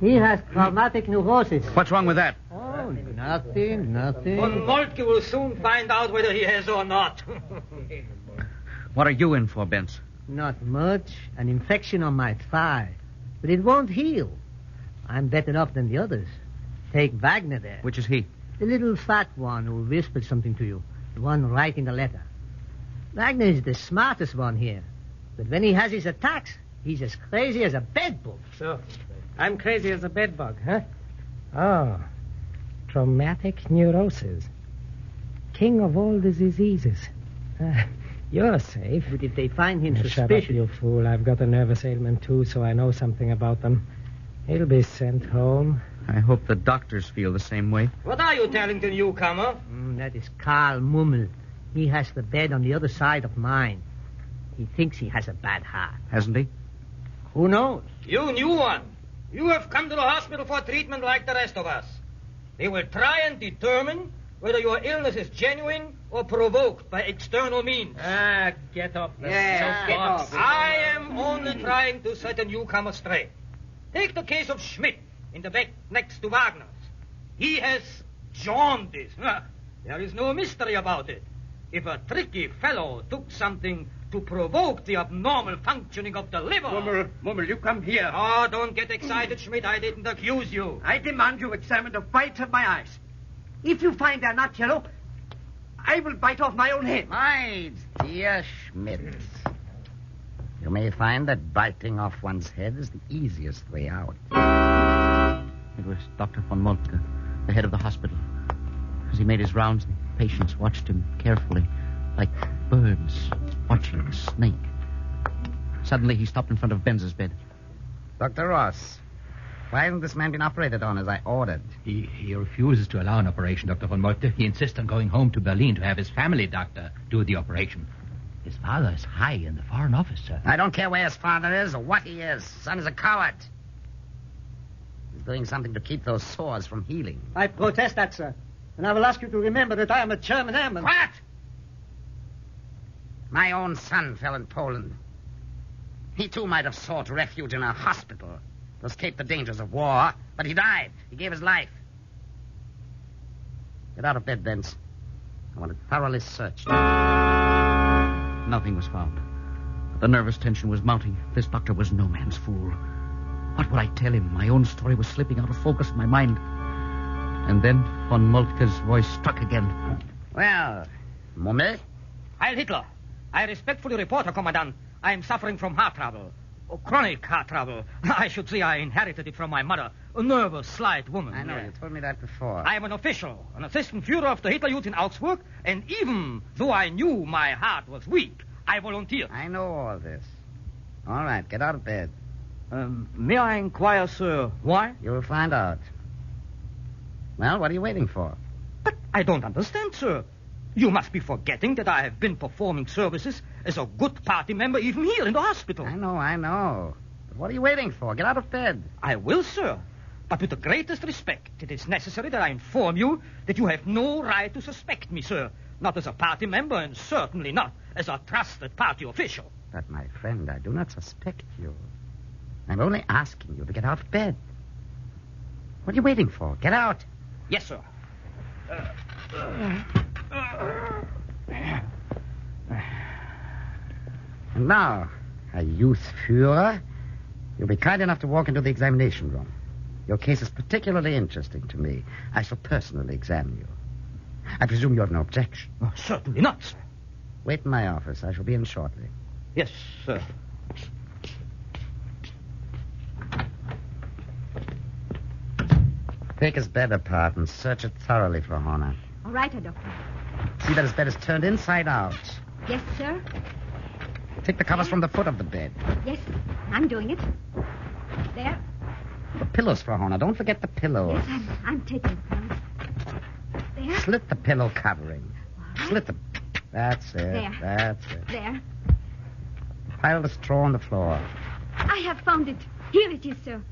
He has traumatic neurosis. What's wrong with that? Oh, nothing. Von Moltke will soon find out whether he has or not. What are you in for, Bentz? Not much. An infection on my thigh. But it won't heal. I'm better off than the others. Take Wagner there. Which is he? The little fat one who whispered something to you. The one writing the letter. Wagner is the smartest one here. But when he has his attacks, he's as crazy as a bedbug. So, I'm crazy as a bedbug, huh? Oh, traumatic neurosis. King of all the diseases. You're safe. But if they find him Shut up, suspicious... you fool. I've got a nervous ailment, too, so I know something about them. He'll be sent home. I hope the doctors feel the same way. What are you telling the newcomer? That is Karl Mummel. He has the bed on the other side of mine. He thinks he has a bad heart. Hasn't he? Who knows? You new one. You have come to the hospital for treatment like the rest of us. They will try and determine whether your illness is genuine or provoked by external means. Get up. Yes, get up. I am only trying to set a newcomer straight. Take the case of Schmidt in the bed next to Wagner's. He has jaundice. There is no mystery about it. If a tricky fellow took something to provoke the abnormal functioning of the liver... Mummel, you come here. Oh, don't get excited, Schmidt. I didn't accuse you. I demand you examine the whites of my eyes. If you find they're not yellow, I will bite off my own head. My dear Schmidt, you may find that biting off one's head is the easiest way out. It was Dr. von Moltke, the head of the hospital. As he made his rounds, the patients watched him carefully, like birds watching a snake. Suddenly, he stopped in front of Benz's bed. Dr. Ross, why hasn't this man been operated on as I ordered? He refuses to allow an operation, Dr. von Moltke. He insists on going home to Berlin to have his family doctor do the operation. His father is high in the Foreign Office, sir. I don't care where his father is or what he is. Son is a coward. He's doing something to keep those sores from healing. I protest that, sir. And I will ask you to remember that I am a German airman. Quiet! My own son fell in Poland. He, too, might have sought refuge in a hospital to escape the dangers of war, but he died. He gave his life. Get out of bed, Vince. I want it thoroughly searched. Nothing was found. The nervous tension was mounting. This doctor was no man's fool. What would I tell him? My own story was slipping out of focus in my mind. And then von Moltke's voice struck again. Well, Mummel? Heil Hitler. I respectfully report, Herr Commandant. I am suffering from heart trouble. Chronic heart trouble. I should say I inherited it from my mother. A nervous, slight woman. I know, you told me that before. I am an official, an assistant Führer of the Hitler Youth in Augsburg, and even though I knew my heart was weak, I volunteered. I know all this. All right, get out of bed. May I inquire, sir, why? You'll find out. Well, what are you waiting for? But I don't understand, sir. You must be forgetting that I have been performing services as a good party member even here in the hospital. I know. But what are you waiting for? Get out of bed. I will, sir. But with the greatest respect, it is necessary that I inform you that you have no right to suspect me, sir. Not as a party member, and certainly not as a trusted party official. But, my friend, I do not suspect you. I'm only asking you to get out of bed. What are you waiting for? Get out. Yes, sir. And now, Herr Youth Führer, you'll be kind enough to walk into the examination room. Your case is particularly interesting to me. I shall personally examine you. I presume you have no objection. Oh, certainly not, sir. Wait in my office. I shall be in shortly. Yes, sir. Take his bed apart and search it thoroughly for Horner. All right, Herr Doctor. See that his bed is turned inside out. Yes, sir. Take the covers from the foot of the bed. Yes, I'm doing it. There. The pillows for Horner. Don't forget the pillows. Yes, I'm taking the pillows. There. Slit the pillow covering. Right. Slit them. That's it. There. That's it. There. Pile the straw on the floor. I have found it. Here it is, sir.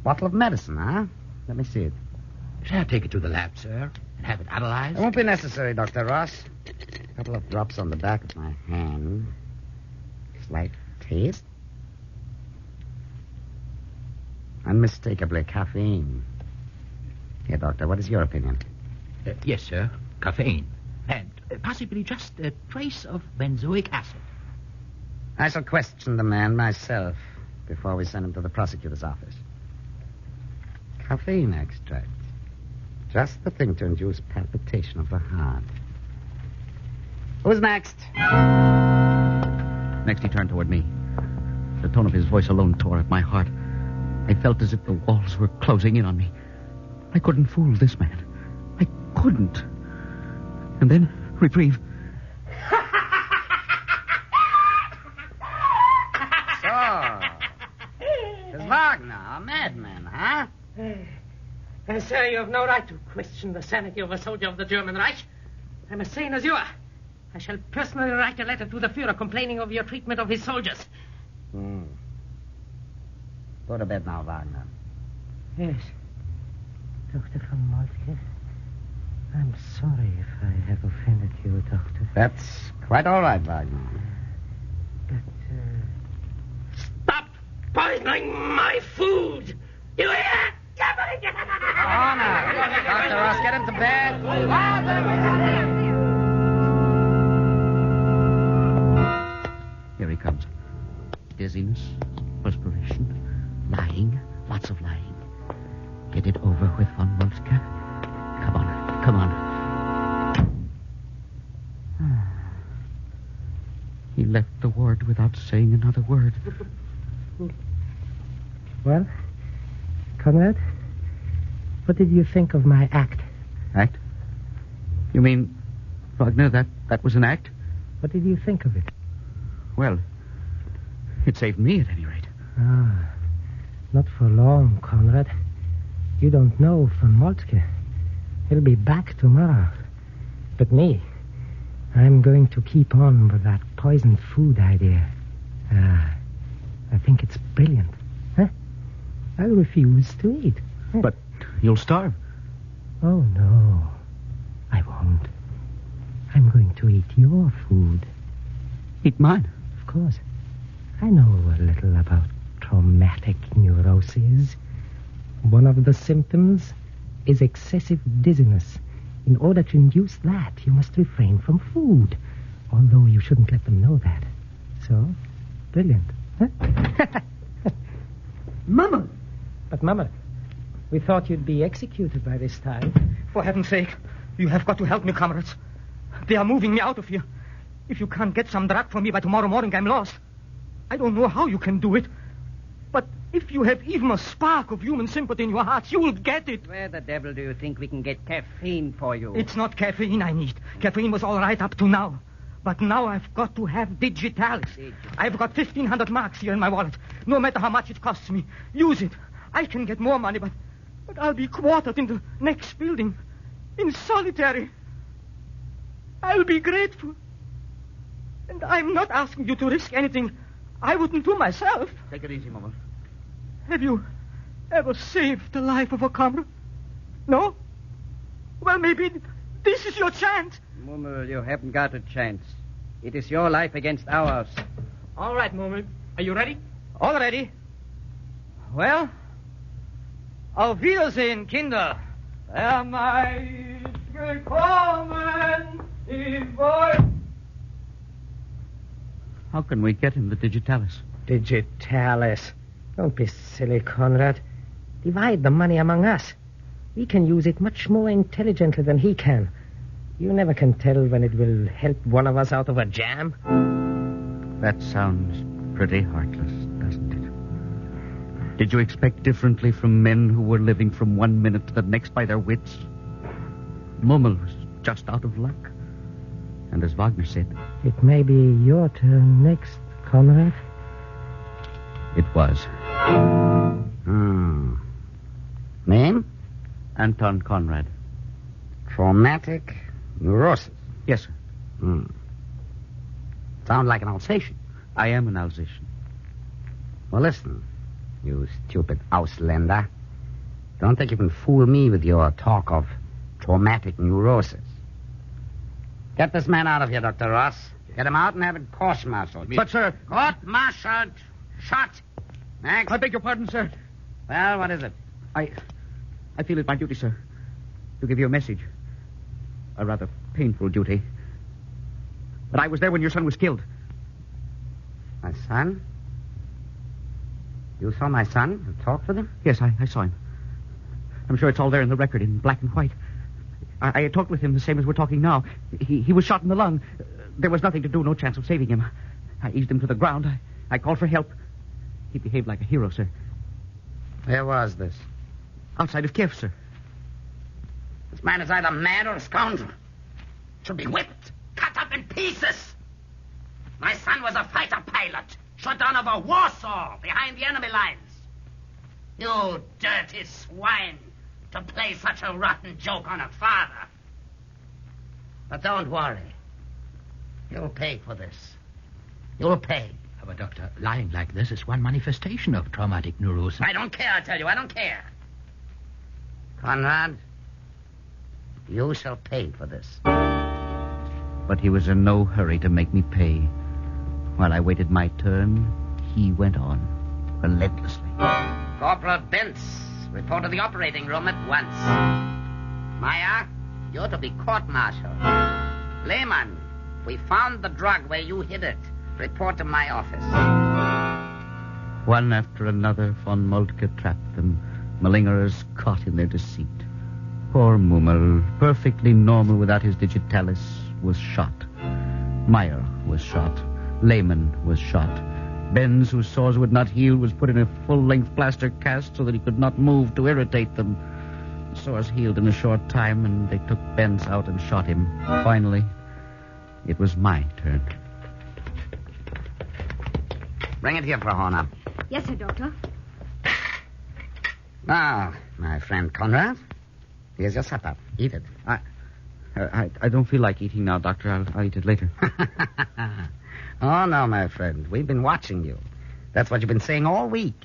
Bottle of medicine, huh? Let me see it. Shall I take it to the lab, sir, and have it analyzed? It won't be necessary, Dr. Ross. A couple of drops on the back of my hand. Slight taste. Unmistakably caffeine. Here, Doctor, what is your opinion? Yes, sir. Caffeine. And possibly just a trace of benzoic acid. I shall question the man myself before we send him to the prosecutor's office. Caffeine extract. Just the thing to induce palpitation of the heart. Who's next? Next he turned toward me. The tone of his voice alone tore at my heart. I felt as if the walls were closing in on me. I couldn't fool this man. I couldn't. And then, reprieve. So, it's Wagner, a madman, huh? Sir, you have no right to question the sanity of a soldier of the German Reich. I'm as sane as you are. I shall personally write a letter to the Führer complaining of your treatment of his soldiers. Go to bed now, Wagner. Yes. Dr. von Moltke, I'm sorry if I have offended you, Doctor. That's quite all right, Wagner. But, Stop poisoning my food! You hear? Horner! Dr. Ross, get him to bed. Here he comes. Dizziness, perspiration, lying, lots of lying. Get it over with, von Moltke. Come on. He left the ward without saying another word. Well, Conrad, what did you think of my act? Act? You mean, Wagner, that was an act? What did you think of it? Well, it saved me at any rate. Not for long, Conrad. You don't know von Moltke. He'll be back tomorrow. But me, I'm going to keep on with that poisoned food idea. I think it's brilliant. Huh? I'll refuse to eat. But you'll starve. Oh, no. I won't. I'm going to eat your food. Eat mine? Of course. I know a little about traumatic neuroses. One of the symptoms is excessive dizziness. In order to induce that, you must refrain from food. Although you shouldn't let them know that. So, brilliant. Huh? Mama! But, Mama, we thought you'd be executed by this time. For heaven's sake, you have got to help me, comrades. They are moving me out of here. If you can't get some drug for me by tomorrow morning, I'm lost. I don't know how you can do it. But if you have even a spark of human sympathy in your hearts, you will get it. Where the devil do you think we can get caffeine for you? It's not caffeine I need. Caffeine was all right up to now. But now I've got to have digitalis. I've got 1,500 marks here in my wallet. No matter how much it costs me, use it. I can get more money, but I'll be quartered in the next building. In solitary. I'll be grateful. And I'm not asking you to risk anything I wouldn't do myself. Take it easy, Mama. Have you ever saved the life of a comrade? No? Well, maybe this is your chance. Mummel, you haven't got a chance. It is your life against ours. All right, Mummel. Are you ready? All ready. Well, auf Wiedersehen, Kinder. Willkommen, die Wolf. How can we get him the digitalis? Digitalis. Don't be silly, Conrad. Divide the money among us. We can use it much more intelligently than he can. You never can tell when it will help one of us out of a jam. That sounds pretty heartless, doesn't it? Did you expect differently from men who were living from one minute to the next by their wits? Mummel was just out of luck. And as Wagner said... It may be your turn next, Conrad. It was. Name? Anton Conrad. Traumatic neurosis. Yes, sir. Sounds like an Alsatian. I am an Alsatian. Well, listen, you stupid Ausländer. Don't think you can fool me with your talk of traumatic neurosis. Get this man out of here, Dr. Ross. Get him out and have it court-martialed. But, sir... Court-martialed. Shot. Next. I beg your pardon, sir. Well, what is it? I feel it my duty, sir, to give you a message. A rather painful duty. But I was there when your son was killed. My son? You saw my son? You talked with him? Yes, I saw him. I'm sure it's all there in the record in black and white. I had talked with him the same as we're talking now. He was shot in the lung. There was nothing to do, no chance of saving him. I eased him to the ground. I called for help. He behaved like a hero, sir. Where was this? Outside of Kiev, sir. This man is either mad or a scoundrel. Should be whipped, cut up in pieces. My son was a fighter pilot, shot down over Warsaw, behind the enemy lines. You dirty swine, to play such a rotten joke on a father. But don't worry. You'll pay for this. You'll pay. But, Doctor, lying like this is one manifestation of traumatic neurosis. I don't care, I tell you. I don't care. Conrad, you shall pay for this. But he was in no hurry to make me pay. While I waited my turn, he went on, relentlessly. Corporal Bentz, report to the operating room at once. Meyer, you're to be court-martialed. Lehman, we found the drug where you hid it. Report to my office. One after another, von Moltke trapped them, malingerers caught in their deceit. Poor Mummel, perfectly normal without his digitalis, was shot. Meyer was shot. Lehman was shot. Benz, whose sores would not heal, was put in a full-length plaster cast so that he could not move to irritate them. The sores healed in a short time, and they took Benz out and shot him. Finally, it was my turn. Bring it here, Frau Horner. Yes, sir, Doctor. Now, my friend Conrad, here's your supper. Eat it. I don't feel like eating now, Doctor. I'll eat it later. Oh, no, my friend. We've been watching you. That's what you've been saying all week.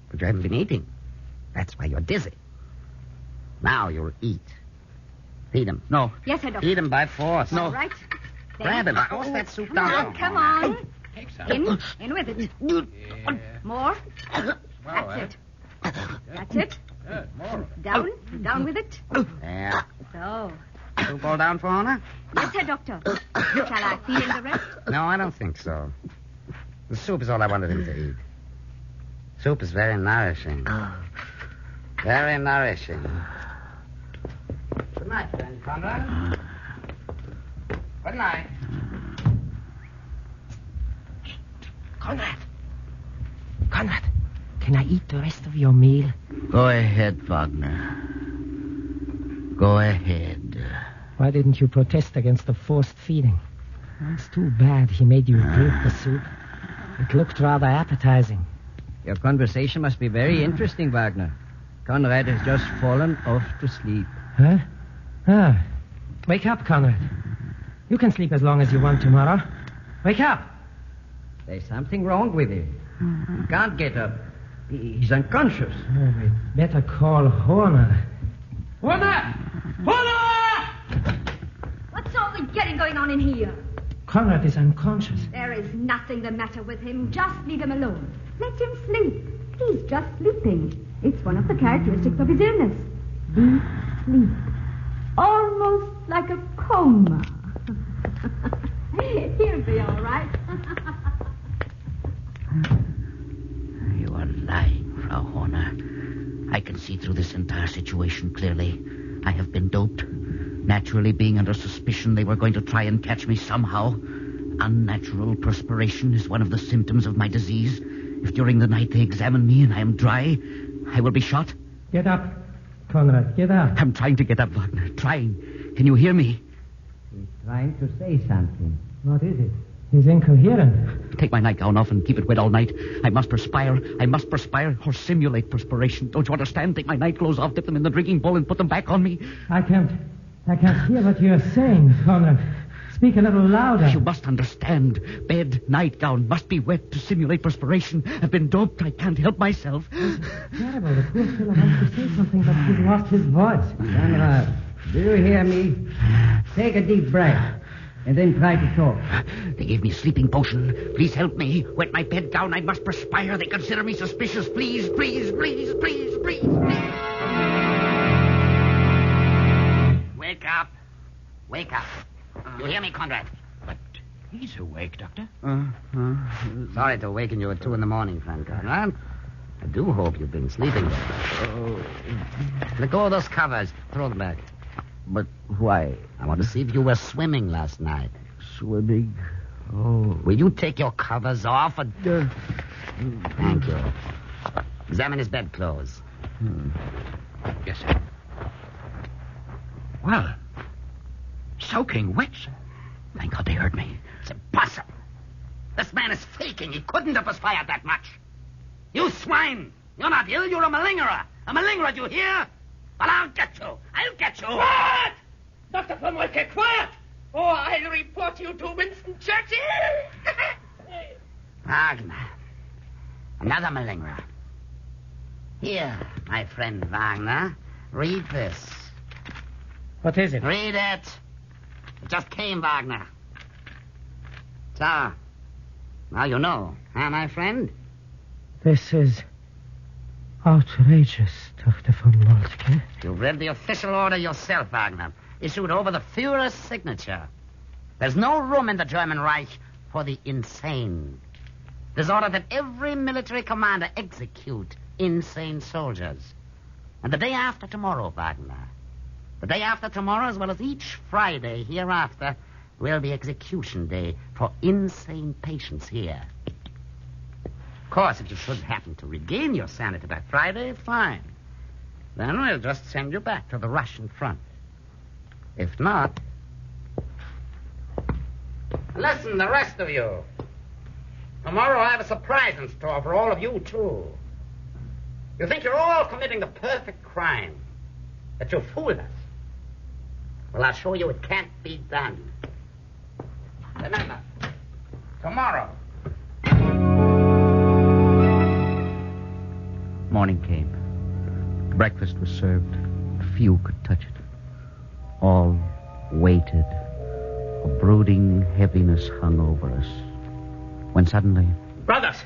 But you haven't been eating. That's why you're dizzy. Now you'll eat. Feed him. No. Yes, sir, Doctor. Feed him by force. All right. Grab him. Force that soup down. Now, come on. In with it. More. That's it. That's it. Down with it. There. So. Soup all down for Honor? Yes, sir, Doctor. Shall I feed him the rest? No, I don't think so. The soup is all I wanted him to eat. Soup is very nourishing. Very nourishing. Good night, friend Conrad. Good night. Conrad, can I eat the rest of your meal? Go ahead, Wagner. Go ahead. Why didn't you protest against the forced feeding? It's too bad he made you drink the soup. It looked rather appetizing. Your conversation must be very interesting, Wagner. Conrad has just fallen off to sleep. Huh? Ah. Wake up, Conrad. You can sleep as long as you want tomorrow. Wake up. There's something wrong with him. He can't get up. He's unconscious. Oh, we'd better call Horner. Horner! Horner! What's all the getting going on in here? Conrad is unconscious. There is nothing the matter with him. Just leave him alone. Let him sleep. He's just sleeping. It's one of the characteristics of his illness. Deep sleep. Almost like a coma. He'll be all right. You are lying, Frau Horner. I can see through this entire situation clearly. I have been doped. Naturally, being under suspicion, they were going to try and catch me somehow. Unnatural perspiration is one of the symptoms of my disease. If during the night they examine me and I am dry, I will be shot. Get up, Conrad. Get up. I'm trying to get up, Wagner. Trying. Can you hear me? He's trying to say something. What is it? He's incoherent. Take my nightgown off and keep it wet all night. I must perspire. I must perspire or simulate perspiration. Don't you understand? Take my nightclothes off, dip them in the drinking bowl, and put them back on me. I can't hear what you're saying, Conrad. Speak a little louder. You must understand. Bed, nightgown must be wet to simulate perspiration. I've been doped. I can't help myself. Terrible. The poor fellow wants to say something, but he's lost his voice. Conrad, do you hear me? Take a deep breath. And then try to talk. They gave me a sleeping potion. Please help me. Wet my bedgown. I must perspire. They consider me suspicious. Please, please, please, please, please, please. Wake up. Wake up. You hear me, Conrad? But he's awake, Doctor. Sorry to awaken you at 2 a.m, friend Conrad. I do hope you've been sleeping. Let go of those covers. Throw them back. But why? I want to see if you were swimming last night. Swimming? Oh. Will you take your covers off? Thank you. Examine his bedclothes. Yes, sir. Well, soaking wet, sir. Thank God they heard me. It's impossible. This man is faking. He couldn't have perspired that much. You swine! You're not ill. You're a malingerer. A malingerer, do you hear? Well, I'll get you. I'll get you. Quiet! Dr. Von Moltke, quiet! Oh, I'll report you to Winston Churchill! Wagner. Another malingerer. Here, my friend Wagner. Read this. What is it? Read it. It just came, Wagner. So, now you know, huh, my friend? This is outrageous, Dr. von Moltke. You've read the official order yourself, Wagner, issued over the Führer's signature. There's no room in the German Reich for the insane. There's order that every military commander execute insane soldiers. And the day after tomorrow, Wagner, the day after tomorrow, as well as each Friday hereafter, will be execution day for insane patients here. Of course, if you should happen to regain your sanity by Friday, fine. Then we'll just send you back to the Russian front. If not... Listen, the rest of you. Tomorrow I have a surprise in store for all of you, too. You think you're all committing the perfect crime. That you fooled us. Well, I'll show you it can't be done. Remember, tomorrow. Morning came. Breakfast was served. Few could touch it. All waited. A brooding heaviness hung over us. When suddenly... Brothers,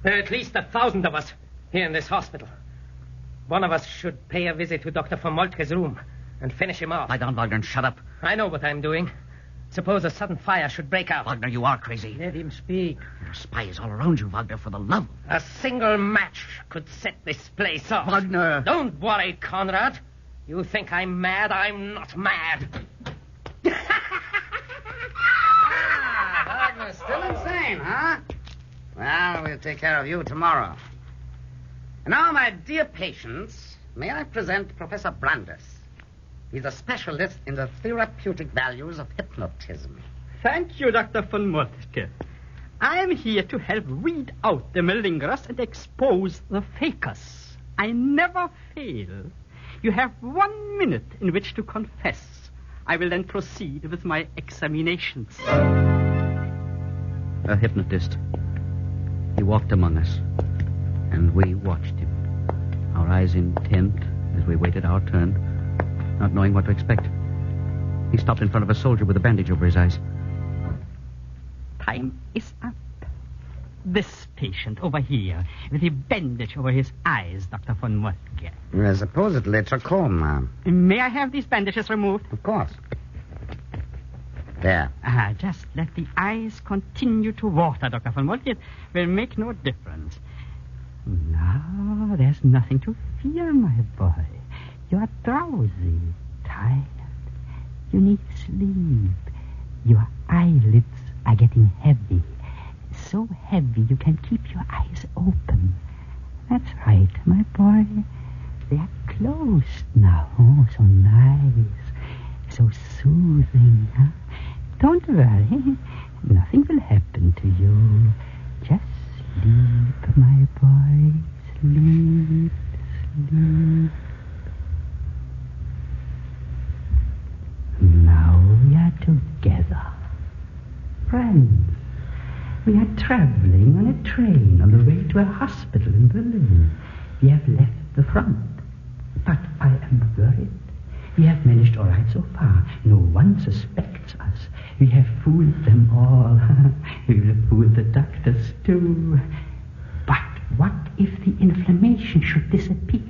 there are at least 1,000 of us here in this hospital. One of us should pay a visit to Dr. von Moltke's room and finish him off. Lie down, Wagner, and shut up. I know what I'm doing. Suppose a sudden fire should break out. Wagner, you are crazy. Let him speak. There are spies all around you, Wagner, for the love. A single match could set this place off. Wagner. Don't worry, Conrad. You think I'm mad? I'm not mad. Wagner's still insane, huh? Well, we'll take care of you tomorrow. And now, my dear patients, may I present Professor Brandes. He's a specialist in the therapeutic values of hypnotism. Thank you, Dr. von Moltke. I am here to help weed out the malingerers and expose the fakers. I never fail. You have 1 minute in which to confess. I will then proceed with my examinations. A hypnotist. He walked among us, and we watched him, our eyes intent as we waited our turn, not knowing what to expect. He stopped in front of a soldier with a bandage over his eyes. Time is up. This patient over here, with a bandage over his eyes, Dr. von Moltke. Supposedly trachoma. May I have these bandages removed? Of course. There. Just let the eyes continue to water, Dr. von Moltke. It will make no difference. No, there's nothing to fear, my boy. You are drowsy, tired. You need sleep. Your eyelids are getting heavy. So heavy you can keep your eyes open. That's right, my boy. They are closed now. Oh, so nice. So soothing, huh? Don't worry. Nothing will happen to you. Just sleep, my boy. Sleep, sleep. Now we are together. Friends, we are traveling on a train on the way to a hospital in Berlin. We have left the front, but I am worried. We have managed all right so far. No one suspects us. We have fooled them all. We will fool the doctors, too. But what if the inflammation should disappear?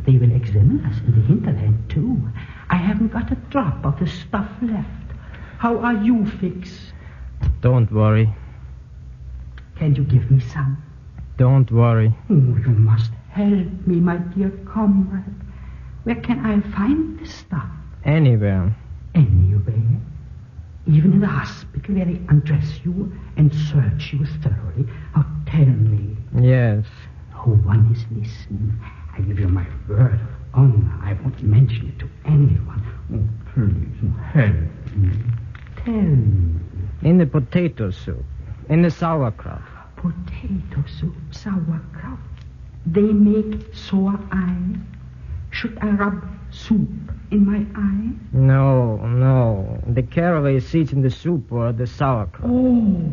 They will examine us in the hinterland, too. I haven't got a drop of the stuff left. How are you, Fix? Don't worry. Can you give me some? Don't worry. Oh, you must help me, my dear comrade. Where can I find this stuff? Anywhere. Anywhere? Even in the hospital where they undress you and search you thoroughly? Oh, tell me. Yes. No one is listening. I give you my word of honor. I won't mention it to anyone. Oh, please, help me. Tell me. In the potato soup. In the sauerkraut. Potato soup, sauerkraut. They make sore eyes. Should I rub soup in my eye? No. The caraway seeds in the soup or the sauerkraut. Oh,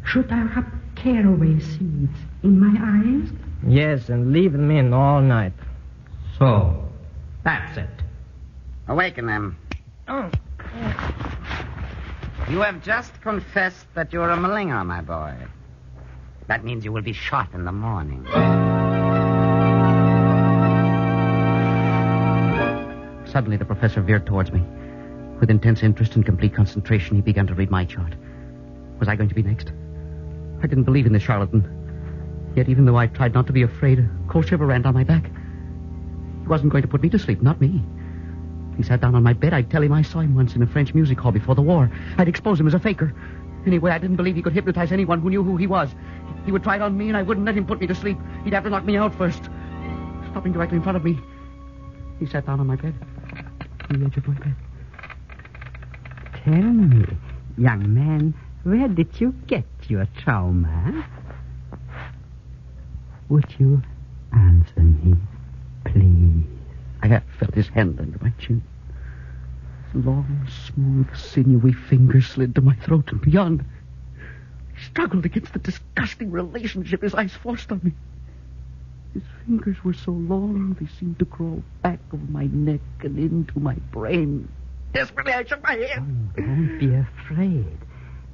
should I rub caraway seeds in my eyes? Yes, and leave them in all night. So, that's it. Awaken them. You have just confessed that you're a malingerer, my boy. That means you will be shot in the morning. Suddenly, the professor veered towards me. With intense interest and complete concentration, he began to read my chart. Was I going to be next? I didn't believe in this charlatan. Yet, even though I tried not to be afraid, a cold shiver ran down my back. He wasn't going to put me to sleep, not me. He sat down on my bed. I'd tell him I saw him once in a French music hall before the war. I'd expose him as a faker. Anyway, I didn't believe he could hypnotize anyone who knew who he was. He would try it on me, and I wouldn't let him put me to sleep. He'd have to knock me out first. Stopping directly in front of me, he sat down on my bed. On the edge of my bed. Tell me, young man, where did you get your trauma? Would you answer me, please? I felt his hand under my chin. His long, smooth, sinewy fingers slid to my throat and beyond. I struggled against the disgusting relationship his eyes forced on me. His fingers were so long, they seemed to crawl back over my neck and into my brain. Desperately, I shook my head. Oh, don't be afraid.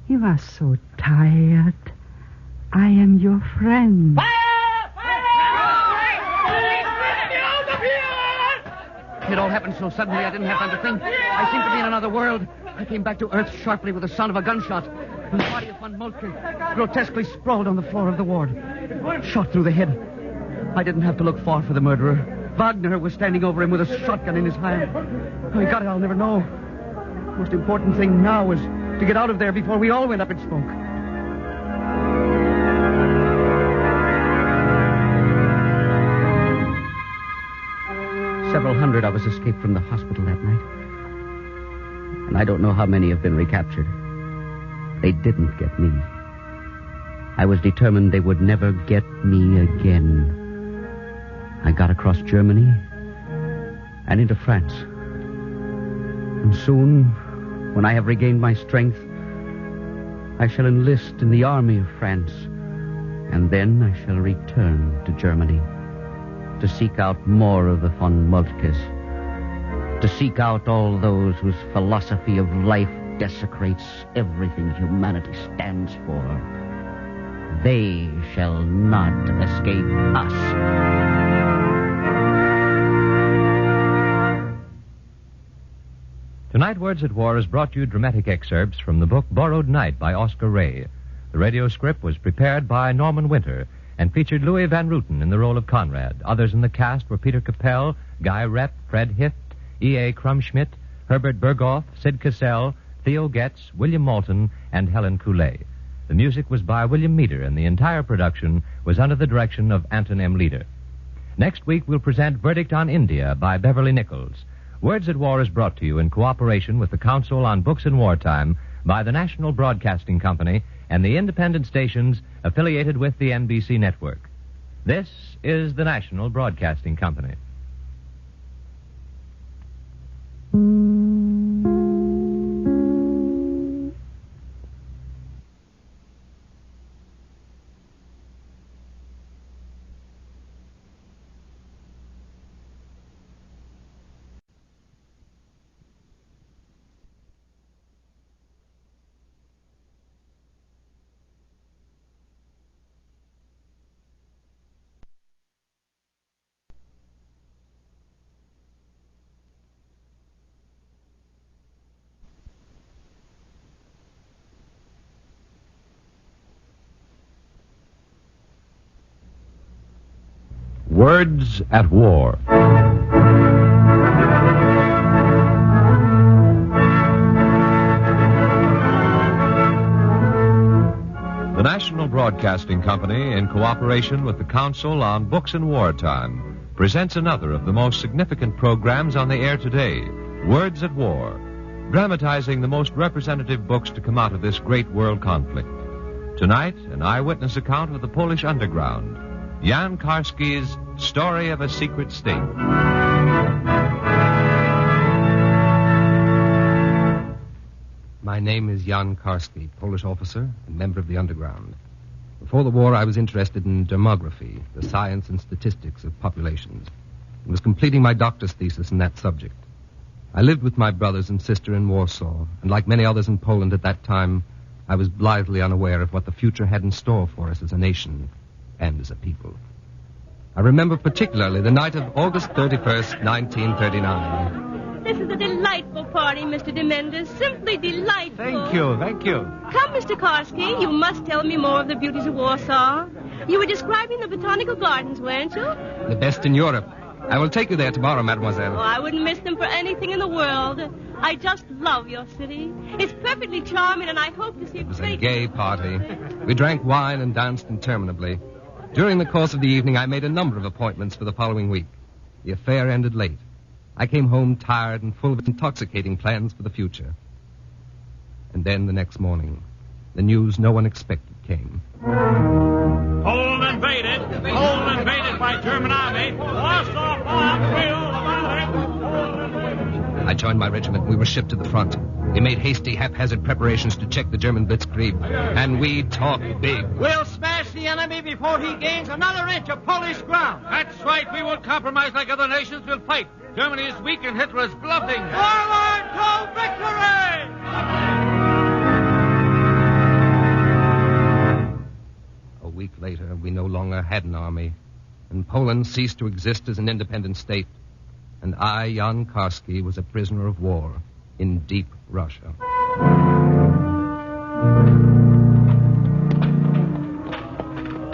You are so tired. I am your friend. It all happened so suddenly I didn't have time to think. I seemed to be in another world. I came back to earth sharply with the sound of a gunshot. The body of von Moltke grotesquely sprawled on the floor of the ward. Shot through the head. I didn't have to look far for the murderer. Wagner was standing over him with a shotgun in his hand. How he got it, I'll never know. The most important thing now was to get out of there before we all went up in smoke. Several hundred of us escaped from the hospital that night. And I don't know how many have been recaptured. They didn't get me. I was determined they would never get me again. I got across Germany and into France. And soon, when I have regained my strength, I shall enlist in the army of France. And then I shall return to Germany to seek out more of the von Moltkes, to seek out all those whose philosophy of life desecrates everything humanity stands for. They shall not escape us. Tonight, Words at War has brought you dramatic excerpts from the book Borrowed Night by Oscar Ray. The radio script was prepared by Norman Winter and featured Louis Van Rooten in the role of Conrad. Others in the cast were Peter Capell, Guy Rep, Fred Hift, E.A. Krumschmidt, Herbert Berghoff, Sid Cassell, Theo Getz, William Moulton, and Helen Coulet. The music was by William Meader, and the entire production was under the direction of Anton M. Leader. Next week, we'll present Verdict on India by Beverly Nichols. Words at War is brought to you in cooperation with the Council on Books in Wartime by the National Broadcasting Company and the independent stations affiliated with the NBC network. This is the National Broadcasting Company. Words at War. The National Broadcasting Company, in cooperation with the Council on Books in Wartime, presents another of the most significant programs on the air today, Words at War, dramatizing the most representative books to come out of this great world conflict. Tonight, an eyewitness account of the Polish underground, Jan Karski's Story of a Secret State. My name is Jan Karski, Polish officer and member of the underground. Before the war, I was interested in demography, the science and statistics of populations, and was completing my doctor's thesis in that subject. I lived with my brothers and sister in Warsaw, and like many others in Poland at that time, I was blithely unaware of what the future had in store for us as a nation and as a people. I remember particularly the night of August 31st, 1939. This is a delightful party, Mr. de Mendes. Simply delightful. Thank you. Come, Mr. Karski, you must tell me more of the beauties of Warsaw. You were describing the botanical gardens, weren't you? The best in Europe. I will take you there tomorrow, mademoiselle. Oh, I wouldn't miss them for anything in the world. I just love your city. It's perfectly charming, and I hope to see... It was a gay party. We drank wine and danced interminably. During the course of the evening, I made a number of appointments for the following week. The affair ended late. I came home tired and full of intoxicating plans for the future. And then the next morning, the news no one expected came. Poland invaded by German army. Warsaw bomb will about it. I joined my regiment. We were shipped to the front. We made hasty, haphazard preparations to check the German blitzkrieg. And we talked big. We'll smash the enemy before he gains another inch of Polish ground. That's right. We won't compromise like other nations. We'll fight. Germany is weak and Hitler is bluffing. Forward to victory! A week later, we no longer had an army, and Poland ceased to exist as an independent state. And I, Jan Karski, was a prisoner of war in deep Russia.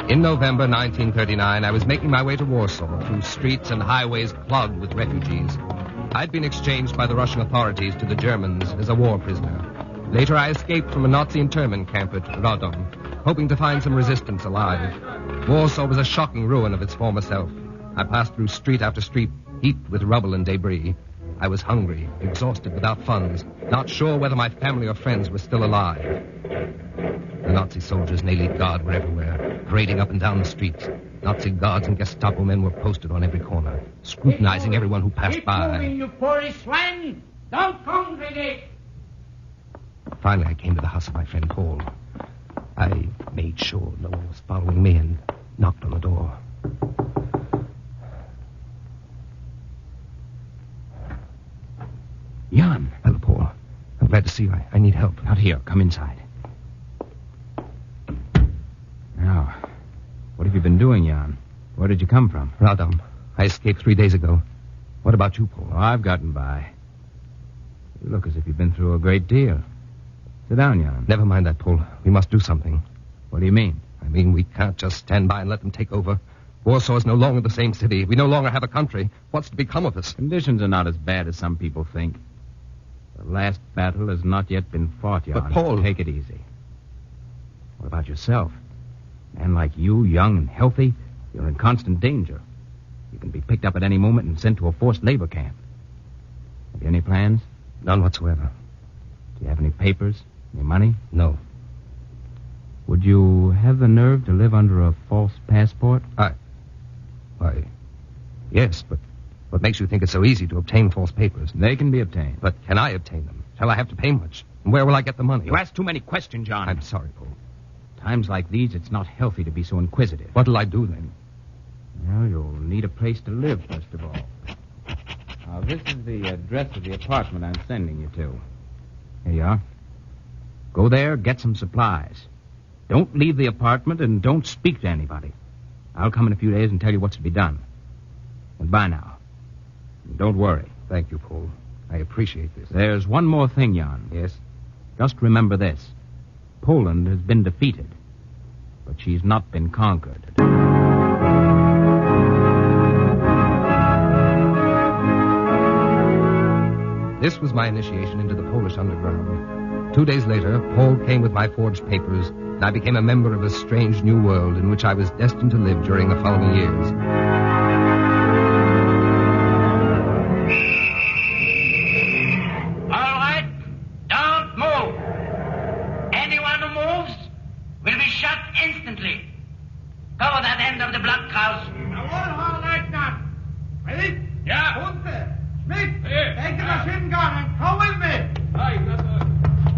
In November 1939, I was making my way to Warsaw through streets and highways clogged with refugees. I'd been exchanged by the Russian authorities to the Germans as a war prisoner. Later, I escaped from a Nazi internment camp at Radom, hoping to find some resistance alive. Warsaw was a shocking ruin of its former self. I passed through street after street, heaped with rubble and debris. I was hungry, exhausted, without funds, not sure whether my family or friends were still alive. The Nazi soldiers and elite guard were everywhere, parading up and down the streets. Nazi guards and Gestapo men were posted on every corner, scrutinizing everyone who passed Keep by. moving, you Polish swine! Don't congregate! Finally, I came to the house of my friend Paul. I made sure no one was following me and knocked on the door. Jan. Hello, Paul. I'm glad to see you. I need help. Not here. Come inside. Now, what have you been doing, Jan? Where did you come from? Radom. I escaped 3 days ago. What about you, Paul? Oh, I've gotten by. You look as if you've been through a great deal. Sit down, Jan. Never mind that, Paul. We must do something. What do you mean? I mean, we can't just stand by and let them take over. Warsaw is no longer the same city. We no longer have a country. What's to become of us? Conditions are not as bad as some people think. The last battle has not yet been fought, Jan. But, Paul... Take it easy. What about yourself? A man like you, young and healthy, you're in constant danger. You can be picked up at any moment and sent to a forced labor camp. Have you any plans? None whatsoever. Do you have any papers? Any money? No. Would you have the nerve to live under a false passport? Why, yes, but what makes you think it's so easy to obtain false papers? They can be obtained. But can I obtain them? Shall I have to pay much? And where will I get the money? You ask too many questions, John. I'm sorry, Paul. Times like these, it's not healthy to be so inquisitive. What'll I do then? Well, you'll need a place to live, first of all. Now, this is the address of the apartment I'm sending you to. Here you are. Go there, get some supplies. Don't leave the apartment and don't speak to anybody. I'll come in a few days and tell you what's to be done. Goodbye now. And don't worry. Thank you, Paul. I appreciate this. There's one more thing, Jan. Yes? Just remember this. Poland has been defeated, but she's not been conquered. This was my initiation into the Polish underground. 2 days later, Paul came with my forged papers, and I became a member of a strange new world in which I was destined to live during the following years. All right, don't move. Anyone who moves will be shot instantly. Cover that end of the blockhouse. All right, done. Ready? Yeah. Hunter, Schmidt, take the machine gun and come with me.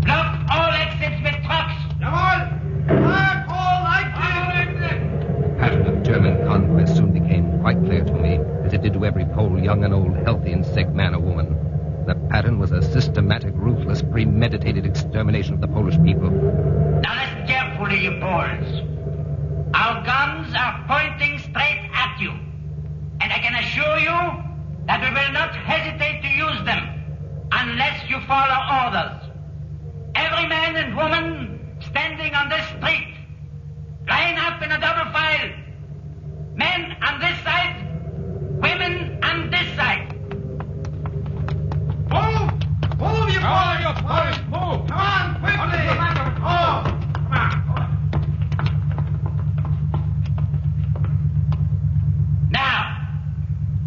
Block all exits with trucks. Jawohl. Block all exits. The pattern of German conquest soon became quite clear to me, as it did to every Pole, young and old, healthy and sick, man or woman. The pattern was a systematic, ruthless, premeditated extermination of the Polish people. Now listen carefully, you Poles. Our guns are pointing straight at you. And I can assure you that we will not hesitate to use them unless you follow orders. Every man and woman standing on this street, line up in a double file. Men on this side, women on this side. Move! Move, you Polish! Move! Come on, quickly! Come on! Now,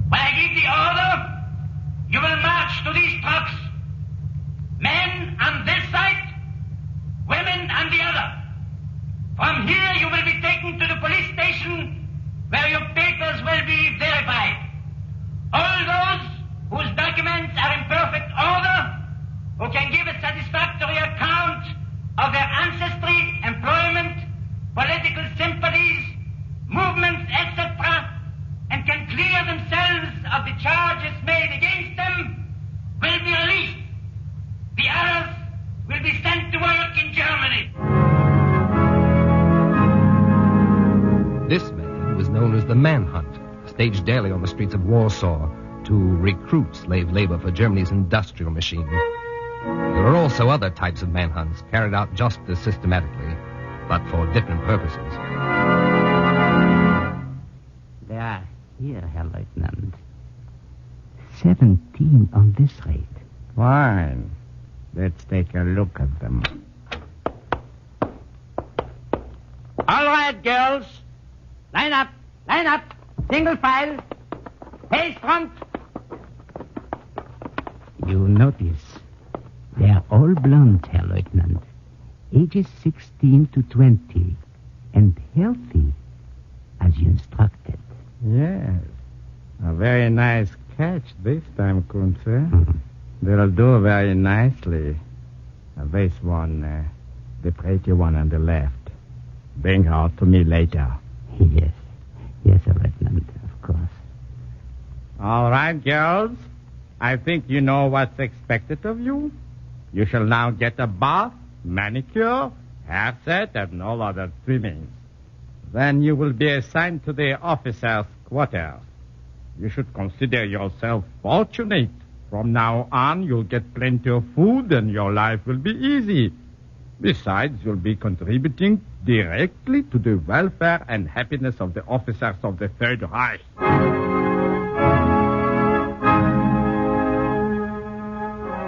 when I give the order, you will march to these trucks. Men on this side, women on the other. From here, you will be taken to the police station where your papers will be verified. All those whose documents are in perfect order who can give a satisfactory account of their ancestry, employment, political sympathies, movements, etc., and can clear themselves of the charges made against them, will be released. The others will be sent to work in Germany. This method was known as the manhunt, staged daily on the streets of Warsaw to recruit slave labor for Germany's industrial machine. There are also other types of manhunts carried out just as systematically, but for different purposes. They are here, Herr Lieutenant. 17 on this rate. Fine. Let's take a look at them. All right, girls. Line up. Line up. Single file. Face front. You notice, they are all blonde, Herr Lieutenant. Ages 16 to 20. And healthy, as you instructed. Yes. A very nice catch this time, Kunze. They'll do very nicely. This one, the pretty one on the left. Bring her to me later. Yes. Yes, Herr Lieutenant, of course. All right, girls. I think you know what's expected of you. You shall now get a bath, manicure, hairset, and all other trimmings. Then you will be assigned to the officers' quarters. You should consider yourself fortunate. From now on, you'll get plenty of food and your life will be easy. Besides, you'll be contributing directly to the welfare and happiness of the officers of the Third Reich.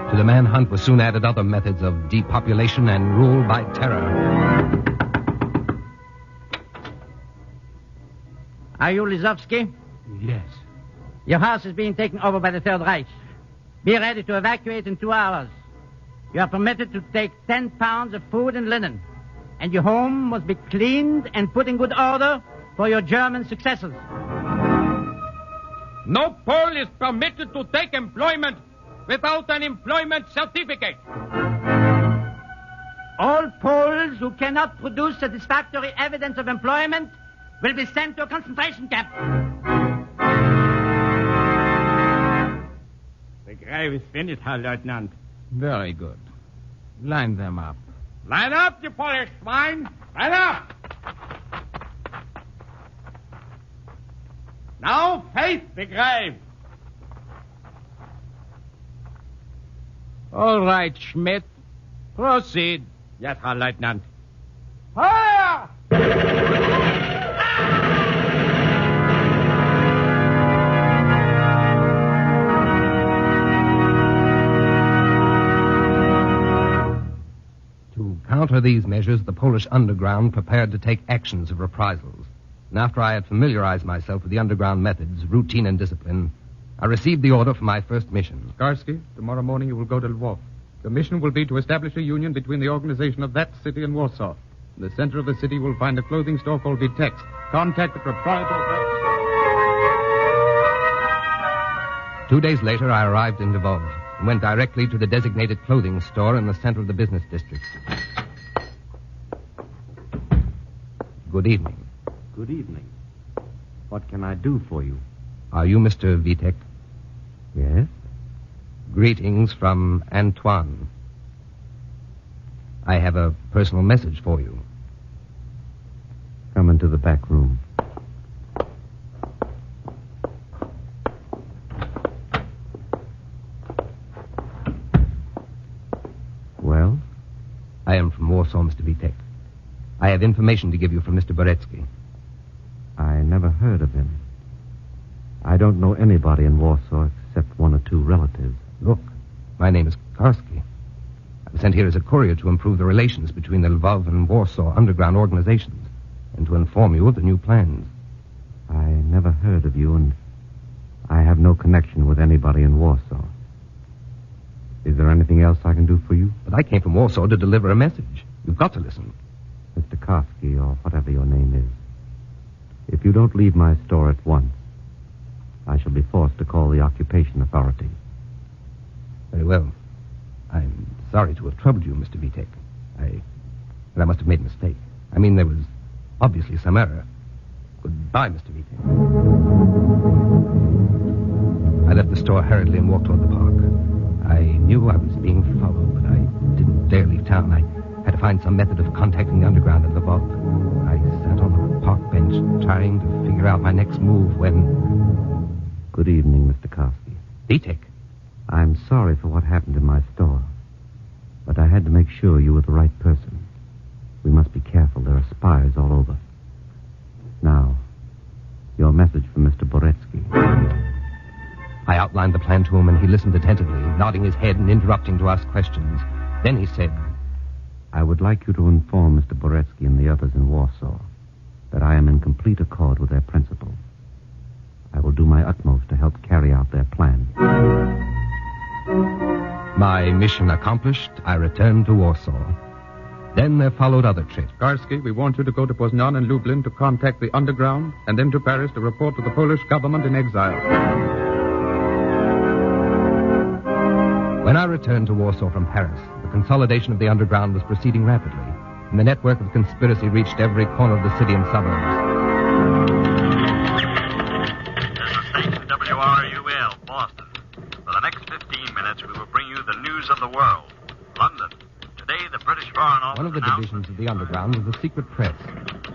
To the manhunt were soon added other methods of depopulation and rule by terror. Are you Lizovsky? Yes. Your house is being taken over by the Third Reich. Be ready to evacuate in 2 hours. You are permitted to take 10 pounds of food and linen. And your home must be cleaned and put in good order for your German successors. No Pole is permitted to take employment without an employment certificate. All Poles who cannot produce satisfactory evidence of employment will be sent to a concentration camp. The grave is finished, Herr Lieutenant. Very good. Line them up. Line up, you Polish swine! Line up! Now face the grave! All right, Schmidt. Proceed. Yes, Herr Lieutenant. Fire! To counter these measures, the Polish underground prepared to take actions of reprisals. And after I had familiarized myself with the underground methods, routine, and discipline, I received the order for my first mission. Skarsky, tomorrow morning you will go to Lvov. The mission will be to establish a union between the organization of that city and Warsaw. In the center of the city you will find a clothing store called Vitex. Contact the proprietor. 2 days later, I arrived in Lvov and went directly to the designated clothing store in the center of the business district. Good evening. Good evening. What can I do for you? Are you Mr. Vitek? Yes? Greetings from Antoine. I have a personal message for you. Come into the back room. Well? I am from Warsaw, Mr. Vitek. I have information to give you from Mr. Boretsky. I never heard of him. I don't know anybody in Warsaw except 1 or 2 relatives. Look, my name is Karski. I'm sent here as a courier to improve the relations between the Lvov and Warsaw underground organizations and to inform you of the new plans. I never heard of you, and I have no connection with anybody in Warsaw. Is there anything else I can do for you? But I came from Warsaw to deliver a message. You've got to listen. Mr. Karski, or whatever your name is, if you don't leave my store at once, I shall be forced to call the occupation authority. Very well. I'm sorry to have troubled you, Mr. Vitek. I must have made a mistake. I mean, there was obviously some error. Goodbye, Mr. Vitek. I left the store hurriedly and walked toward the park. I knew I was being followed, but I didn't dare leave town. I had to find some method of contacting the underground and the vault. I sat on the park bench trying to figure out my next move when... Good evening, Mr. Karski. Vitek. I'm sorry for what happened in my store, but I had to make sure you were the right person. We must be careful. There are spies all over. Now, your message for Mr. Boretsky. I outlined the plan to him, and he listened attentively, nodding his head and interrupting to ask questions. Then he said, I would like you to inform Mr. Boretsky and the others in Warsaw that I am in complete accord with their principles. I will do my utmost to help carry out their plan. My mission accomplished, I returned to Warsaw. Then there followed other trips. Karski, we want you to go to Poznan and Lublin to contact the underground, and then to Paris to report to the Polish government in exile. When I returned to Warsaw from Paris, the consolidation of the underground was proceeding rapidly, and the network of conspiracy reached every corner of the city and suburbs. This is station WRUL, Boston. For the next 15 minutes, we will bring you the news of the world. London. Today, the British Foreign Office One of the divisions of the underground was the secret press,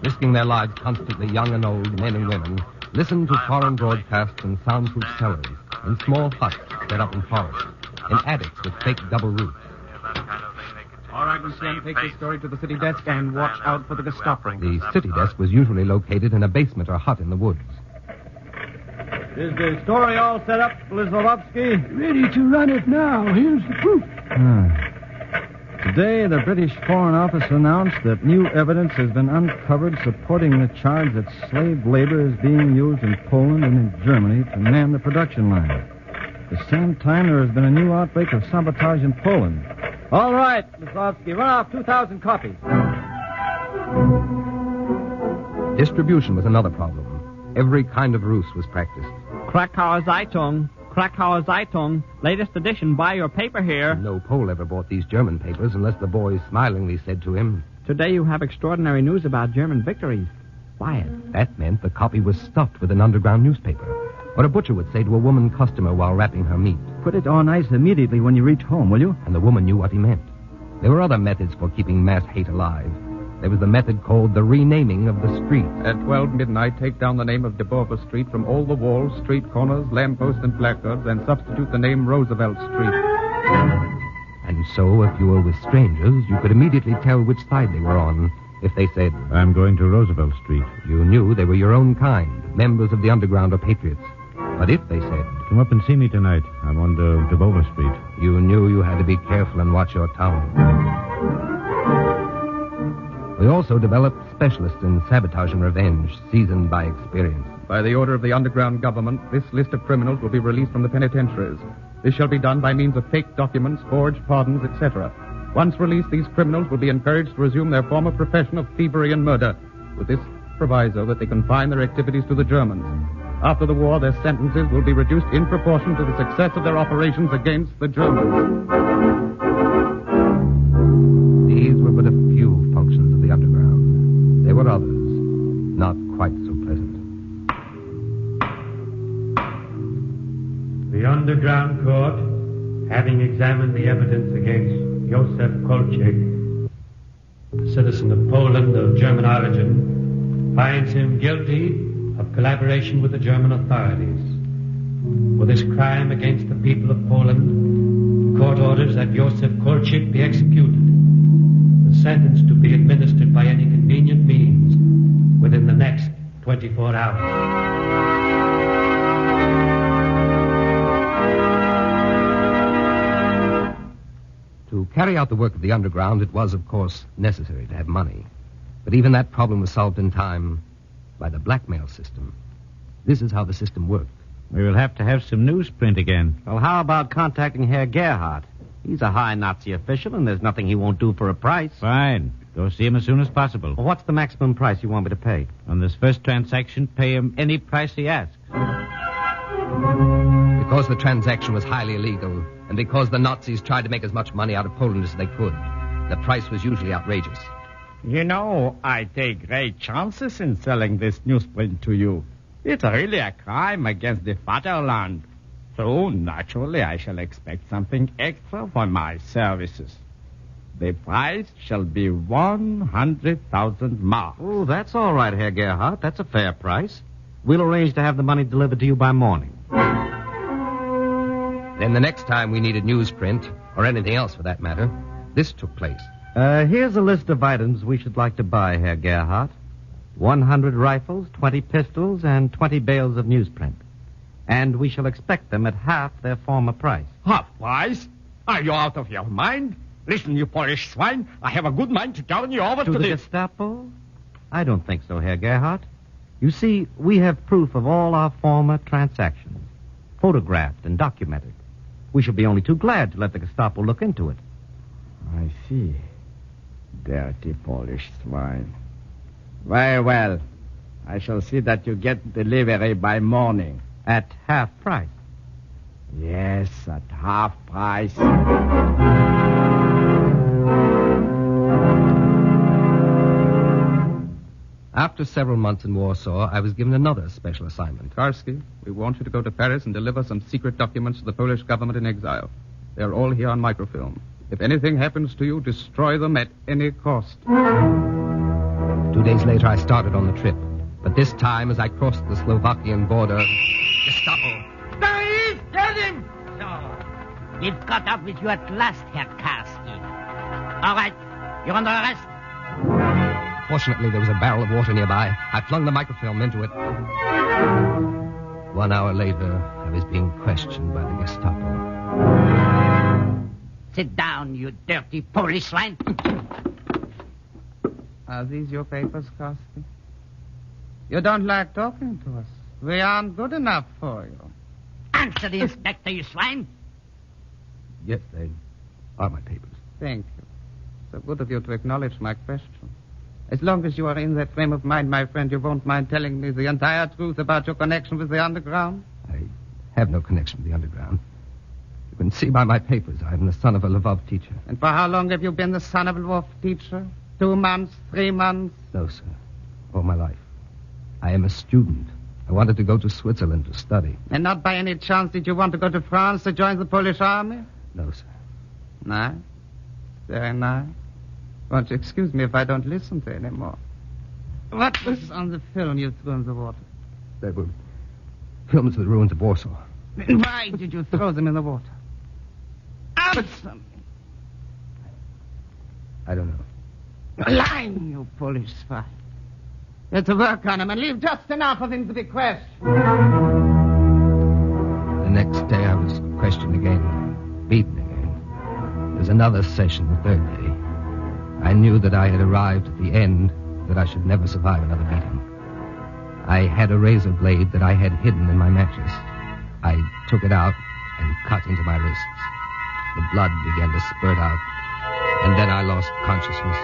risking their lives constantly, young and old, men and women, listened to foreign broadcasts in soundproof cellars, in small huts set up in forests, in attics with fake double roofs. All right, Miss Young, take this story to the city desk and watch out for the Gestapo. The city desk was usually located in a basement or hut in the woods. Is the story all set up, Blizlovsky? Ready to run it now. Here's the proof. Today, the British Foreign Office announced that new evidence has been uncovered supporting the charge that slave labor is being used in Poland and in Germany to man the production line. At the same time, there has been a new outbreak of sabotage in Poland. All right, Blizlovsky, run off 2,000 copies. Distribution was another problem. Every kind of ruse was practiced. Krakauer Zeitung. Krakauer Zeitung. Latest edition. Buy your paper here. No Pole ever bought these German papers unless the boy smilingly said to him, Today you have extraordinary news about German victories. Buy it. That meant the copy was stuffed with an underground newspaper. Or a butcher would say to a woman customer while wrapping her meat, Put it on ice immediately when you reach home, will you? And the woman knew what he meant. There were other methods for keeping mass hate alive. There was the method called the renaming of the streets. At 12 midnight, take down the name of Dubova Street from all the walls, street corners, lampposts, and placards, and substitute the name Roosevelt Street. And so, if you were with strangers, you could immediately tell which side they were on. If they said, I'm going to Roosevelt Street, you knew they were your own kind, members of the underground or patriots. But if they said, come up and see me tonight. I'm on Dubova Street, you knew you had to be careful and watch your tongue. We also developed specialists in sabotage and revenge, seasoned by experience. By the order of the underground government, this list of criminals will be released from the penitentiaries. This shall be done by means of fake documents, forged pardons, etc. Once released, these criminals will be encouraged to resume their former profession of thievery and murder, with this proviso that they confine their activities to the Germans. After the war, their sentences will be reduced in proportion to the success of their operations against the Germans. These were but a few functions of the underground. There were others, not quite so pleasant. The underground court, having examined the evidence against Josef Kolchak, a citizen of Poland of German origin, finds him guilty of collaboration with the German authorities. For this crime against the people of Poland, the court orders that Josef Kolchak be executed, the sentence to be administered by any convenient means within the next 24 hours. To carry out the work of the underground, it was, of course, necessary to have money. But even that problem was solved in time by the blackmail system. This is how the system worked. We will have to have some newsprint again. Well, how about contacting Herr Gerhardt? He's a high Nazi official, and there's nothing he won't do for a price. Fine. Go see him as soon as possible. Well, what's the maximum price you want me to pay? On this first transaction, pay him any price he asks. Because the transaction was highly illegal, and because the Nazis tried to make as much money out of Poland as they could. The price was usually outrageous. You know, I take great chances in selling this newsprint to you. It's really a crime against the Vaterland. So, naturally, I shall expect something extra for my services. The price shall be 100,000 marks. Oh, that's all right, Herr Gerhardt. That's a fair price. We'll arrange to have the money delivered to you by morning. Then the next time we needed newsprint, or anything else for that matter, this took place. Here's a list of items we should like to buy, Herr Gerhardt. 100 rifles, 20 pistols, and 20 bales of newsprint. And we shall expect them at half their former price. Half price? Are you out of your mind? Listen, you Polish swine, I have a good mind to turn you over to the Gestapo? I don't think so, Herr Gerhardt. You see, we have proof of all our former transactions, photographed and documented. We shall be only too glad to let the Gestapo look into it. I see. Dirty Polish swine. Very well. I shall see that you get delivery by morning. At half price? Yes, at half price. After several months in Warsaw, I was given another special assignment. Karski, we want you to go to Paris and deliver some secret documents to the Polish government in exile. They're all here on microfilm. If anything happens to you, destroy them at any cost. 2 days later, I started on the trip. But this time, as I crossed the Slovakian border... Gestapo! There he is! Get him! So, we've caught up with you at last, Herr Karski. All right, you're under arrest. Fortunately, there was a barrel of water nearby. I flung the microfilm into it. 1 hour later, I was being questioned by the Gestapo. Sit down, you dirty Polish swine. Are these your papers, Karski? You don't like talking to us. We aren't good enough for you. Answer the inspector, you swine. Yes, they are my papers. Thank you. So good of you to acknowledge my question. As long as you are in that frame of mind, my friend, you won't mind telling me the entire truth about your connection with the underground? I have no connection with the underground. You can see by my papers I am the son of a Lvov teacher. And for how long have you been the son of a Lvov teacher? 2 months? 3 months? No, sir. All my life. I am a student. I wanted to go to Switzerland to study. And not by any chance did you want to go to France to join the Polish army? No, sir. Nice. Very nice. Won't you excuse me if I don't listen to any more? What was on the film you threw in the water? They were films of the ruins of Warsaw. Why did you throw them in the water? Answer me. I don't know. You're lying, you Polish spy. You have to work on him and leave just enough of him to be questioned. The next day I was questioned again, beaten again. There was another session the third day. I knew that I had arrived at the end, that I should never survive another beating. I had a razor blade that I had hidden in my mattress. I took it out and cut into my wrists. The blood began to spurt out, and then I lost consciousness.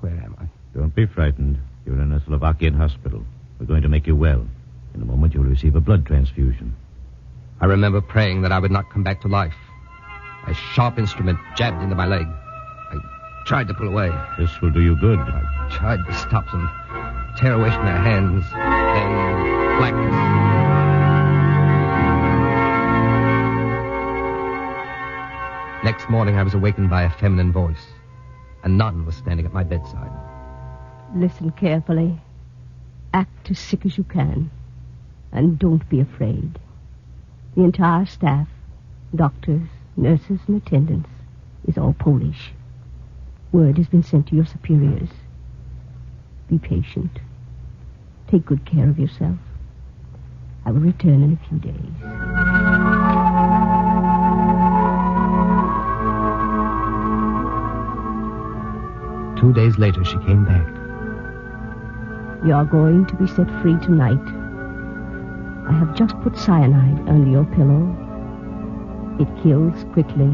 Where am I? Don't be frightened. You're in a Slovakian hospital. We're going to make you well. In a moment, you'll receive a blood transfusion. I remember praying that I would not come back to life. A sharp instrument jabbed into my leg. I tried to pull away. This will do you good. I tried to stop them, tear away from their hands. Then blackness. Next morning, I was awakened by a feminine voice. A nun was standing at my bedside. Listen carefully. Act as sick as you can. And don't be afraid. The entire staff, doctors, nurses, and attendants, is all Polish. Word has been sent to your superiors. Be patient. Take good care of yourself. I will return in a few days. 2 days later, she came back. You are going to be set free tonight. I have just put cyanide under your pillow. It kills quickly.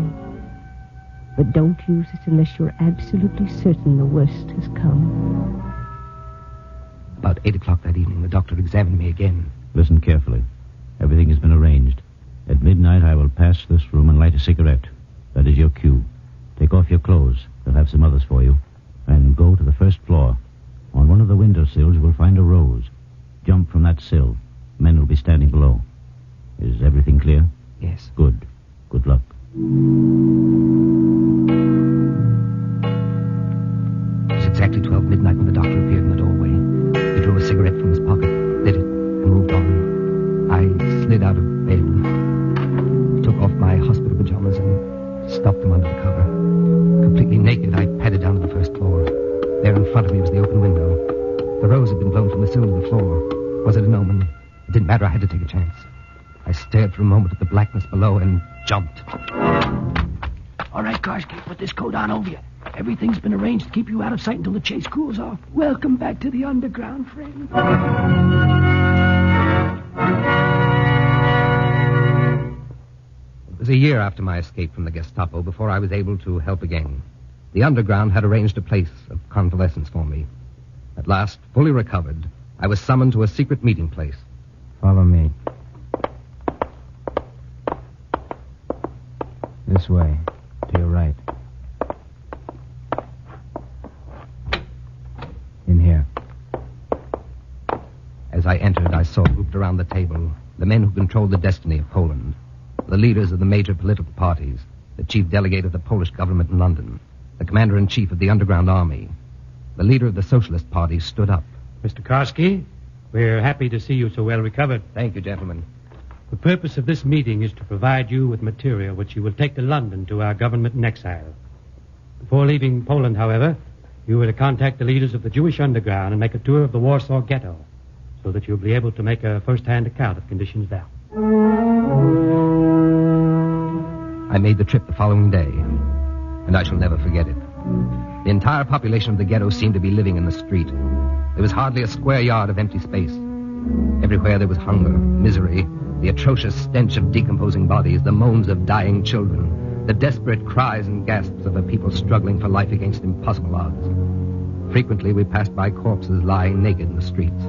But don't use it unless you're absolutely certain the worst has come. About 8 o'clock that evening, the doctor examined me again. Listen carefully. Everything has been arranged. At midnight, I will pass this room and light a cigarette. That is your cue. Take off your clothes. They'll have some others for you. And go to the first floor. On one of the window sills, you will find a rose. Jump from that sill. Men will be standing below. Is everything clear? Yes. Good. Good luck. It was exactly 12 midnight when the doctor appeared in the doorway. He drew a cigarette from his pocket, lit it, and moved on. I slid out of bed, took off my hospital pajamas, and stuffed them under the cover. Completely naked, I padded down to the first floor. There in front of me was the open window. The rose had been blown from the sill to the floor. Was it an omen? It didn't matter. I had to take a chance. I stared for a moment at the blackness below and jumped. All right, Karski, put this coat on over you. Everything's been arranged to keep you out of sight until the chase cools off. Welcome back to the underground, friend. It was a year after my escape from the Gestapo before I was able to help again. The underground had arranged a place of convalescence for me. At last, fully recovered, I was summoned to a secret meeting place. Follow me. This way, to your right. In here. As I entered, I saw grouped around the table the men who controlled the destiny of Poland, the leaders of the major political parties, the chief delegate of the Polish government in London, the commander-in-chief of the underground army. The leader of the Socialist Party stood up. Mr. Karski, we're happy to see you so well recovered. Thank you, gentlemen. The purpose of this meeting is to provide you with material which you will take to London to our government in exile. Before leaving Poland, however, you are to contact the leaders of the Jewish underground and make a tour of the Warsaw Ghetto so that you'll be able to make a first-hand account of conditions there. I made the trip the following day, and I shall never forget it. The entire population of the ghetto seemed to be living in the street. There was hardly a square yard of empty space. Everywhere there was hunger, misery, the atrocious stench of decomposing bodies, the moans of dying children, the desperate cries and gasps of a people struggling for life against impossible odds. Frequently we passed by corpses lying naked in the streets.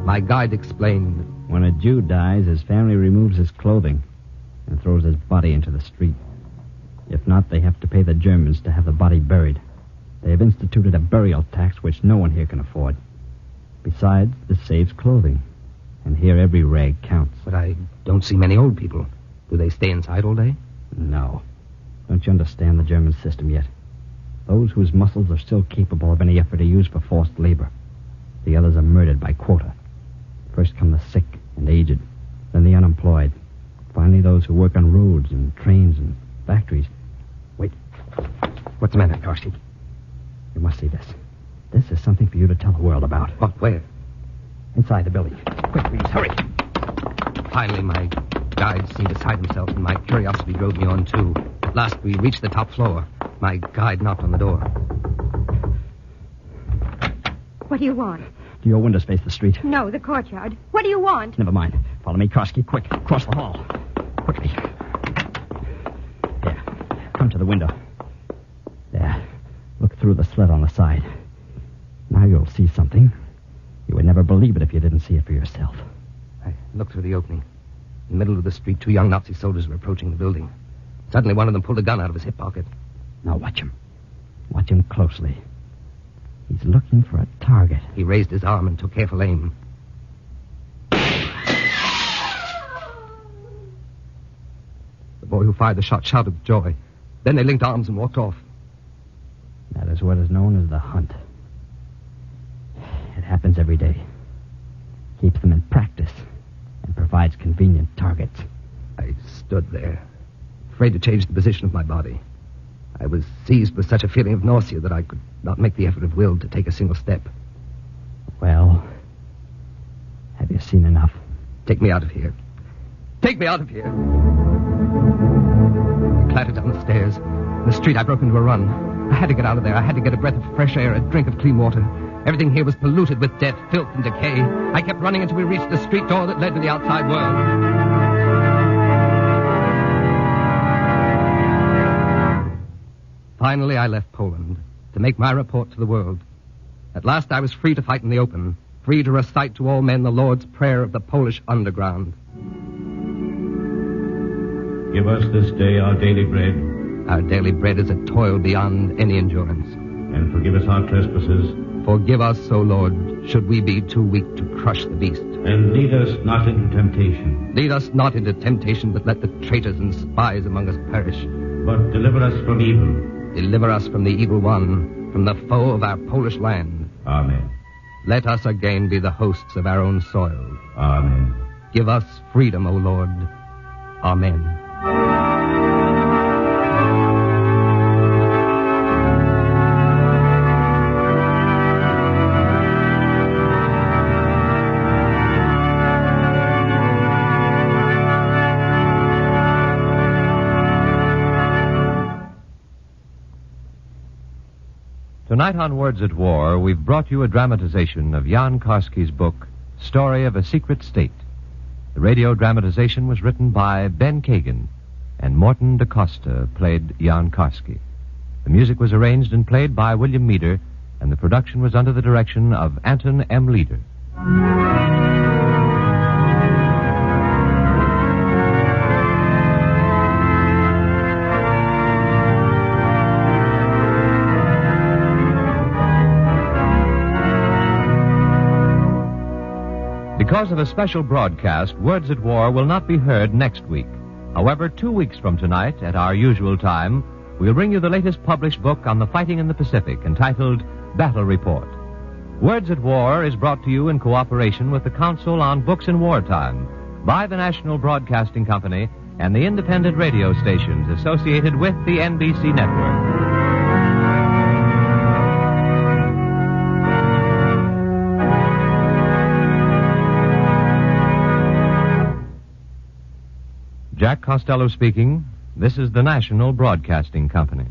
My guide explained, when a Jew dies, his family removes his clothing and throws his body into the street. If not, they have to pay the Germans to have the body buried. They have instituted a burial tax which no one here can afford. Besides, this saves clothing. And here every rag counts. But I don't see many old people. Do they stay inside all day? No. Don't you understand the German system yet? Those whose muscles are still capable of any effort are used for forced labor. The others are murdered by quota. First come the sick and aged, then the unemployed. Finally, those who work on roads and trains and factories. Wait. What's the matter, Karski? You must see this. This is something for you to tell the world about. What? Where? Inside the building. Quick, please, hurry. Finally, my guide seemed beside himself, and my curiosity drove me on, too. At last, we reached the top floor. My guide knocked on the door. What do you want? Do your windows face the street? No, the courtyard. What do you want? Never mind. Follow me, Karski. Quick. Across the hall. Quickly. There. Come to the window. There. Look through the slit on the side. Now you'll see something. You would never believe it if you didn't see it for yourself. I looked through the opening. In the middle of the street, 2 young Nazi soldiers were approaching the building. Suddenly, one of them pulled a gun out of his hip pocket. Now watch him. Watch him closely. He's looking for a target. He raised his arm and took careful aim. The boy who fired the shot shouted with joy. Then they linked arms and walked off. That is what is known as the hunt. It happens every day. Keeps them in practice and provides convenient targets. I stood there, afraid to change the position of my body. I was seized with such a feeling of nausea that I could not make the effort of will to take a single step. Well, have you seen enough? Take me out of here. Take me out of here. I clattered down the stairs. In the street, I broke into a run. I had to get out of there. I had to get a breath of fresh air, a drink of clean water. Everything here was polluted with death, filth, and decay. I kept running until we reached the street door that led to the outside world. Finally, I left Poland to make my report to the world. At last, I was free to fight in the open, free to recite to all men the Lord's Prayer of the Polish underground. Give us this day our daily bread. Our daily bread is a toil beyond any endurance. And forgive us our trespasses. Forgive us, O Lord, should we be too weak to crush the beast. And lead us not into temptation. Lead us not into temptation, but let the traitors and spies among us perish. But deliver us from evil. Deliver us from the evil one, from the foe of our Polish land. Amen. Let us again be the hosts of our own soil. Amen. Give us freedom, O Lord. Amen. Tonight on Words at War, we've brought you a dramatization of Jan Karski's book, Story of a Secret State. The radio dramatization was written by Ben Kagan, and Morton DaCosta played Jan Karski. The music was arranged and played by William Meader, and the production was under the direction of Anton M. Leader. Because of a special broadcast, Words at War will not be heard next week. However, 2 weeks from tonight, at our usual time, we'll bring you the latest published book on the fighting in the Pacific, entitled Battle Report. Words at War is brought to you in cooperation with the Council on Books in Wartime by the National Broadcasting Company and the independent radio stations associated with the NBC network. Jack Costello speaking. This is the National Broadcasting Company.